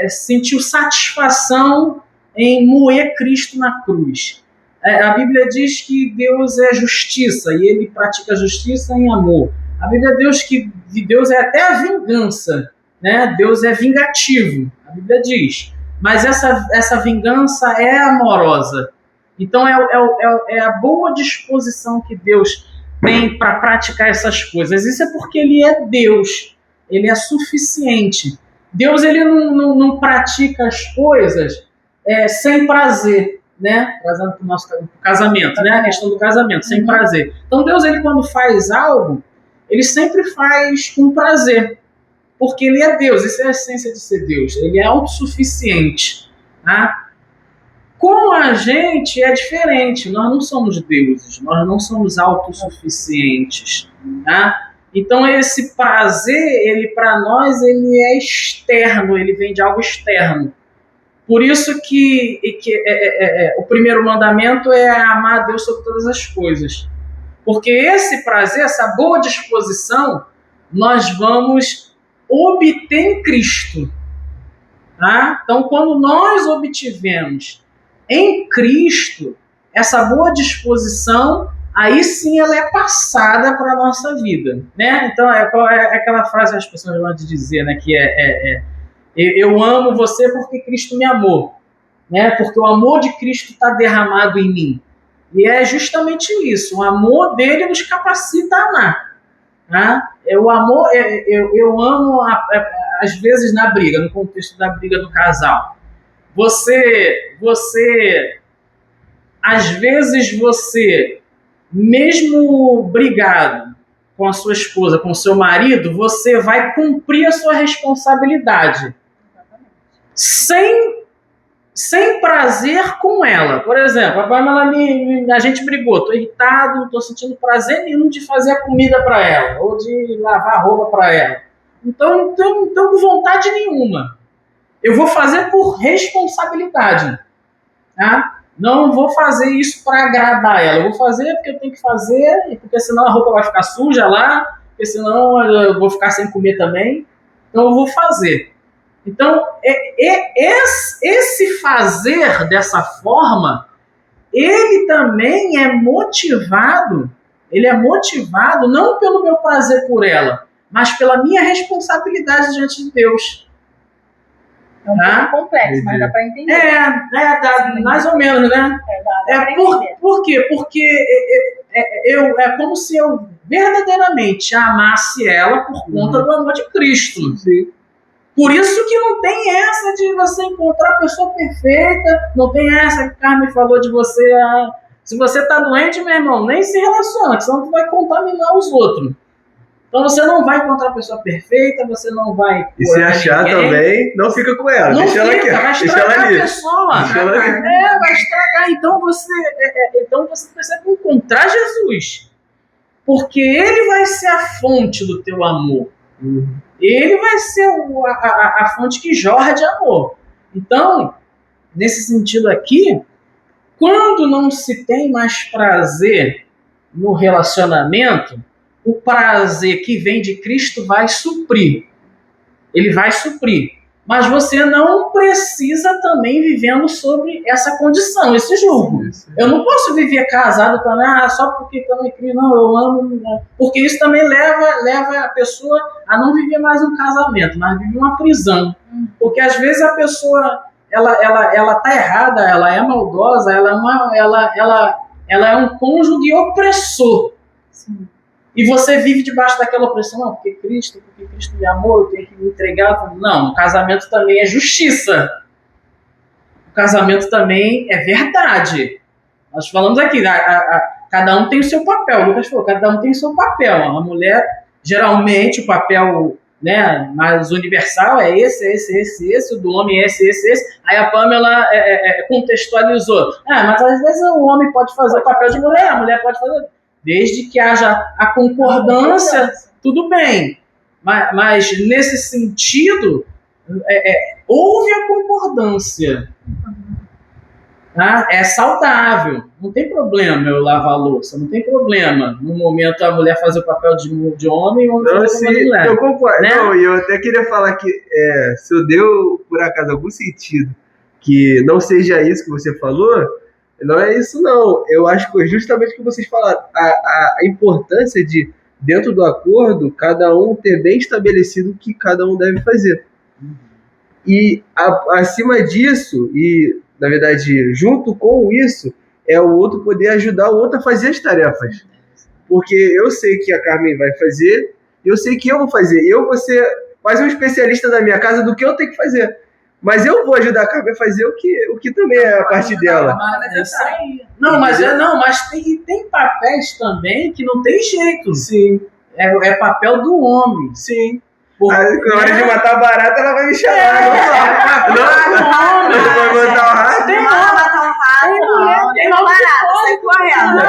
Speaker 5: sentiu satisfação em moer Cristo na cruz. A Bíblia diz que Deus é justiça e ele pratica a justiça em amor. A Bíblia diz que Deus é até a vingança, né? Deus é vingativo, a Bíblia diz. Mas essa vingança é amorosa. Então é a boa disposição que Deus tem para praticar essas coisas. Isso é porque ele é Deus, ele é suficiente. Deus ele não pratica as coisas sem prazer, né? Trazendo para o nosso casamento, né? A questão do casamento, sem prazer. Então Deus, ele quando faz algo, ele sempre faz com prazer, porque ele é Deus, isso é a essência de ser Deus, ele é autossuficiente. Né? Com a gente é diferente, nós não somos deuses, nós não somos autossuficientes. Né? Então esse prazer, ele para nós, ele é externo, ele vem de algo externo. Por isso que o primeiro mandamento é amar a Deus sobre todas as coisas. Porque esse prazer, essa boa disposição, nós vamos obter em Cristo. Tá? Então, quando nós obtivemos em Cristo essa boa disposição, aí sim ela é passada para a nossa vida. Né? Então, é aquela frase que as pessoas vão dizer, né, que eu amo você porque Cristo me amou, né? Porque o amor de Cristo está derramado em mim. E é justamente isso, o amor dele nos capacita a amar. Né? O amor, eu amo, às vezes na briga, no contexto da briga do casal. Às vezes você, mesmo brigado com a sua esposa, com o seu marido, você vai cumprir a sua responsabilidade. Sem prazer com ela. Por exemplo, a gente brigou, estou irritado, não estou sentindo prazer nenhum de fazer a comida para ela, ou de lavar a roupa para ela. Então, não estou com vontade nenhuma. Eu vou fazer por responsabilidade. Tá? Não vou fazer isso para agradar ela. Eu vou fazer porque eu tenho que fazer, porque senão a roupa vai ficar suja lá, porque senão eu vou ficar sem comer também. Então eu vou fazer. Então, esse fazer dessa forma, ele também é motivado não pelo meu prazer por ela, mas pela minha responsabilidade diante de Deus.
Speaker 1: É um pouco complexo, mas dá para entender.
Speaker 5: Mais ou menos, né? Por quê? Porque é como se eu verdadeiramente amasse ela por conta do amor de Cristo.
Speaker 3: Sim.
Speaker 5: Por isso que não tem essa de você encontrar a pessoa perfeita, não tem essa que a Carmen falou de você. Se você está doente, meu irmão, nem se relaciona, senão tu vai contaminar os outros. Então você não vai encontrar a pessoa perfeita, você não vai...
Speaker 3: E se achar também, não fica com ela,
Speaker 5: não
Speaker 3: deixa ela aqui.
Speaker 5: Vai estragar a pessoa.
Speaker 3: Deixa ela aqui.
Speaker 5: Vai estragar. Então você precisa encontrar Jesus. Porque ele vai ser a fonte do teu amor. Ele vai ser a fonte que jorra de amor. Então, nesse sentido aqui, quando não se tem mais prazer no relacionamento, o prazer que vem de Cristo vai suprir. Ele vai suprir. Mas você não precisa também vivendo sobre essa condição, esse julgo. Eu não posso viver casado também, só porque também Cristo, não, eu amo. Não. Porque isso também leva a pessoa a não viver mais um casamento, mas viver uma prisão. Porque às vezes a pessoa, ela tá errada, ela é maldosa, ela é um cônjuge opressor.
Speaker 1: Sim.
Speaker 5: E você vive debaixo daquela opressão, não, porque Cristo me amou, eu tenho que me entregar. Não, o casamento também é justiça. O casamento também é verdade. Nós falamos aqui, cada um tem o seu papel. O Lucas falou, cada um tem o seu papel. A mulher, geralmente, o papel, né, mais universal é esse. O do homem é esse. Aí a Pamela contextualizou. Mas às vezes o homem pode fazer o papel de mulher, a mulher pode fazer... Desde que haja a concordância, tudo bem. Mas nesse sentido, houve a concordância. Tá? É saudável. Não tem problema eu lavar a louça. Não tem problema. No momento a mulher fazer o papel de homem e o homem fazer o papel de mulher.
Speaker 3: Eu concordo.
Speaker 5: Né?
Speaker 3: Não, e eu até queria falar que se eu deu, por acaso, algum sentido que não seja isso que você falou... Não é isso, não. Eu acho que justamente o que vocês falaram, a importância de, dentro do acordo, cada um ter bem estabelecido o que cada um deve fazer. E acima disso, e na verdade, junto com isso, é o outro poder ajudar o outro a fazer as tarefas. Porque eu sei que a Carmen vai fazer, eu sei que eu vou fazer. Eu vou ser mais um especialista da minha casa do que eu tenho que fazer. Mas eu vou ajudar a Carmen a fazer o que também é a parte dela.
Speaker 5: Mas tem papéis também que não tem jeito.
Speaker 3: Sim.
Speaker 5: É papel do homem.
Speaker 3: Sim. Na hora de matar a barata, ela vai me chamar. Não vai matar o rato.
Speaker 2: Tem matar um rato. Tem uma barata, sai correndo.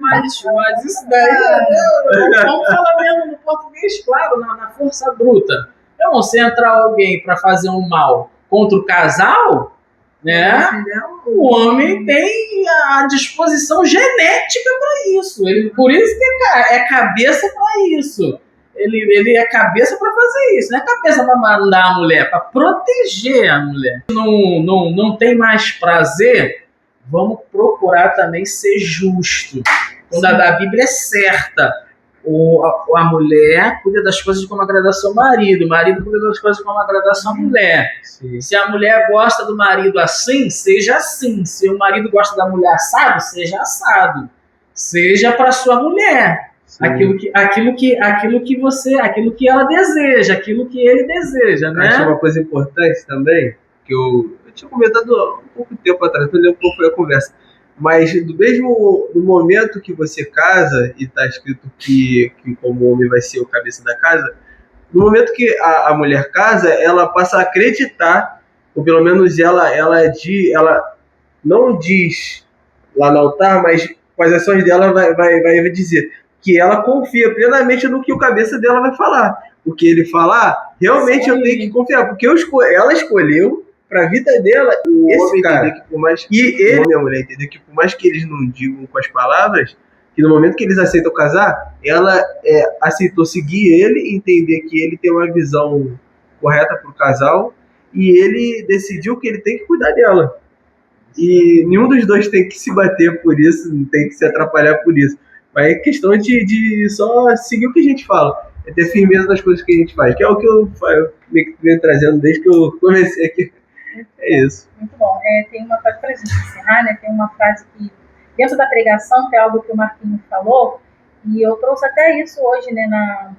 Speaker 5: Mas isso daí... Vamos falar mesmo no português, claro, na força bruta. Então, se entrar alguém para fazer um mal contra o casal, né? O homem tem a disposição genética para isso. Por isso que é cabeça para isso. Ele é cabeça para fazer isso. Não é cabeça para mandar a mulher, para proteger a mulher. Não tem mais prazer, vamos procurar também ser justo. Quando a Bíblia é certa. A mulher cuida das coisas como agrada ao seu marido, o marido cuida das coisas como agrada à sua mulher. Sim. Se a mulher gosta do marido assim, seja assim. Se o marido gosta da mulher assado, seja assado. Seja para sua mulher. Aquilo que ela deseja, aquilo que ele deseja, né?
Speaker 3: Acho uma coisa importante também, que eu tinha comentado há um pouco tempo atrás, um pouco foi a conversa. Mas no momento que você casa, e está escrito que como homem vai ser o cabeça da casa, no momento que a mulher casa, ela passa a acreditar, ou pelo menos ela não diz lá no altar, mas com as ações dela vai dizer que ela confia plenamente no que o cabeça dela vai falar. O que ele falar, realmente eu tenho que confiar, porque ela escolheu pra vida dela, o homem entender que por mais o homem e a mulher entender que por mais que eles não digam com as palavras, que no momento que eles aceitam casar, ela aceitou seguir ele, entender que ele tem uma visão correta pro casal, e ele decidiu que ele tem que cuidar dela. E nenhum dos dois tem que se bater por isso, não tem que se atrapalhar por isso. Mas é questão de só seguir o que a gente fala, é ter firmeza nas coisas que a gente faz, que é o que eu venho trazendo desde que eu comecei aqui. É isso.
Speaker 1: Muito bom. Tem uma frase para a gente encerrar, né? Tem uma frase que, dentro da pregação, que é algo que o Marquinhos falou, e eu trouxe até isso hoje, né,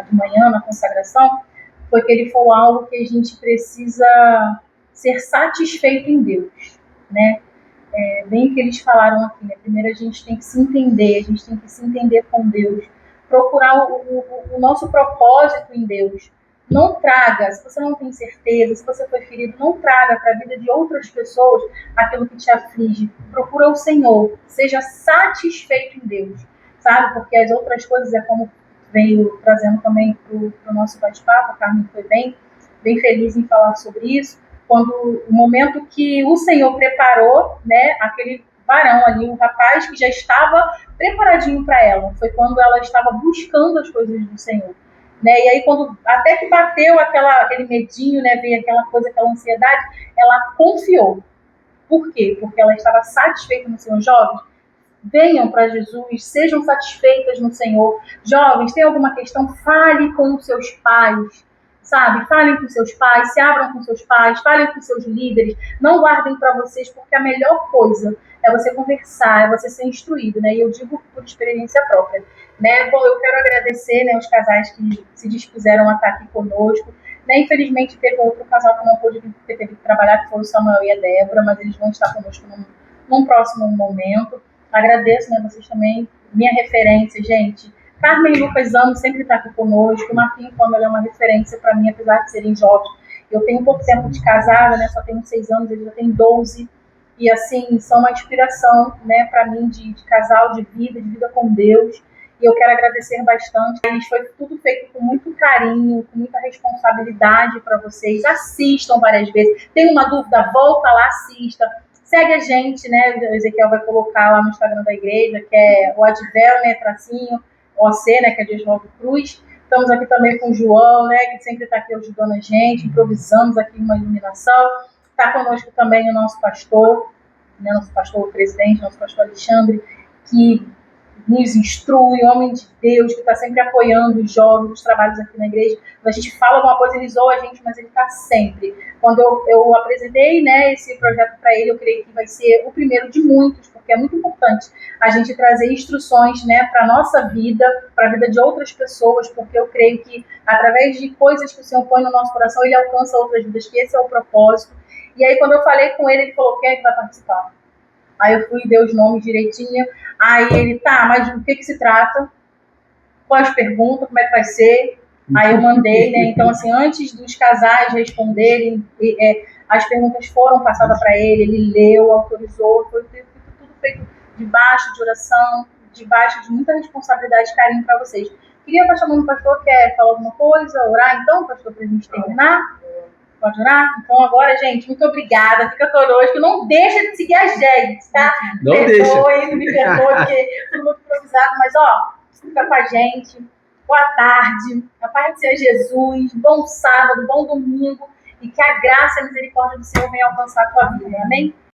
Speaker 1: de manhã, na consagração, foi que ele falou algo que a gente precisa ser satisfeito em Deus, né? Bem que eles falaram aqui, né? Primeiro a gente tem que se entender, a gente tem que se entender com Deus, procurar o nosso propósito em Deus. Não traga, se você não tem certeza, se você foi ferido, não traga para a vida de outras pessoas aquilo que te aflige. Procura o Senhor, seja satisfeito em Deus, sabe? Porque as outras coisas, é como veio trazendo também para o nosso bate-papo, a Carmen foi bem feliz em falar sobre isso, quando o momento que o Senhor preparou, né, aquele varão ali, um rapaz que já estava preparadinho para ela. Foi quando ela estava buscando as coisas do Senhor. Né? E aí, quando até que bateu aquele medinho, né, veio aquela coisa, aquela ansiedade, ela confiou. Por quê? Porque ela estava satisfeita no Senhor. Jovens, venham para Jesus, sejam satisfeitas no Senhor. Jovens, tem alguma questão? Fale com os seus pais, sabe? Falem com seus pais, se abram com seus pais, falem com seus líderes. Não guardem para vocês, porque a melhor coisa é você conversar, é você ser instruído, né? E eu digo por experiência própria, né? Bom, eu quero agradecer, né, os casais que se dispuseram a estar aqui conosco. Né? Infelizmente, teve outro casal que não pôde ter que trabalhar, que foi o Samuel e a Débora, mas eles vão estar conosco num próximo momento. Agradeço, né, vocês também, minha referência, gente. Carmen e Lucas Amo sempre está aqui conosco. O Marquinhos Pamela é uma referência para mim, apesar de serem jovens. Eu tenho pouco tempo de casada, né, só tenho 6 anos, ele já tem 12. E, assim, são uma inspiração, né, para mim de casal, de vida com Deus. E eu quero agradecer bastante. Isso foi tudo feito com muito carinho, com muita responsabilidade para vocês. Assistam várias vezes. Tem uma dúvida? Volta lá, assista. Segue a gente, né? O Ezequiel vai colocar lá no Instagram da igreja, que é o Advel, né? Tracinho, OC, né? Que é de Oswaldo Cruz. Estamos aqui também com o João, né? Que sempre está aqui ajudando a gente. Improvisamos aqui uma iluminação. Está conosco também o nosso pastor, né? Nosso pastor presidente, nosso pastor Alexandre, que nos instrui, homem de Deus, que está sempre apoiando os jovens, os trabalhos aqui na igreja. Quando a gente fala alguma coisa, ele zoa a gente, mas ele está sempre. Quando eu apresentei, né, esse projeto para ele, eu creio que vai ser o primeiro de muitos, porque é muito importante a gente trazer instruções, né, para a nossa vida, para a vida de outras pessoas, porque eu creio que através de coisas que o Senhor põe no nosso coração, ele alcança outras vidas, que esse é o propósito. E aí, quando eu falei com ele, ele falou: quem é que vai participar? Aí eu fui e dei os nomes direitinho. Aí ele, tá, mas do que se trata? Quais perguntas? Como é que vai ser? Aí eu mandei, né? Então, assim, antes dos casais responderem, as perguntas foram passadas para ele leu, autorizou, foi tudo feito debaixo de oração, debaixo de muita responsabilidade e carinho para vocês. Queria passar o pastor, quer falar alguma coisa? Orar então, pastor, para a gente terminar? Pode orar? Então agora, gente, muito obrigada. Fica conosco. Não deixa de seguir a gente, tá?
Speaker 3: Não deixa.
Speaker 1: Me perdoe, porque tudo muito improvisado. Mas, ó, fica com a gente. Boa tarde. A paz do Senhor Jesus. Bom sábado, bom domingo. E que a graça e a misericórdia do Senhor venha alcançar a tua vida. Amém?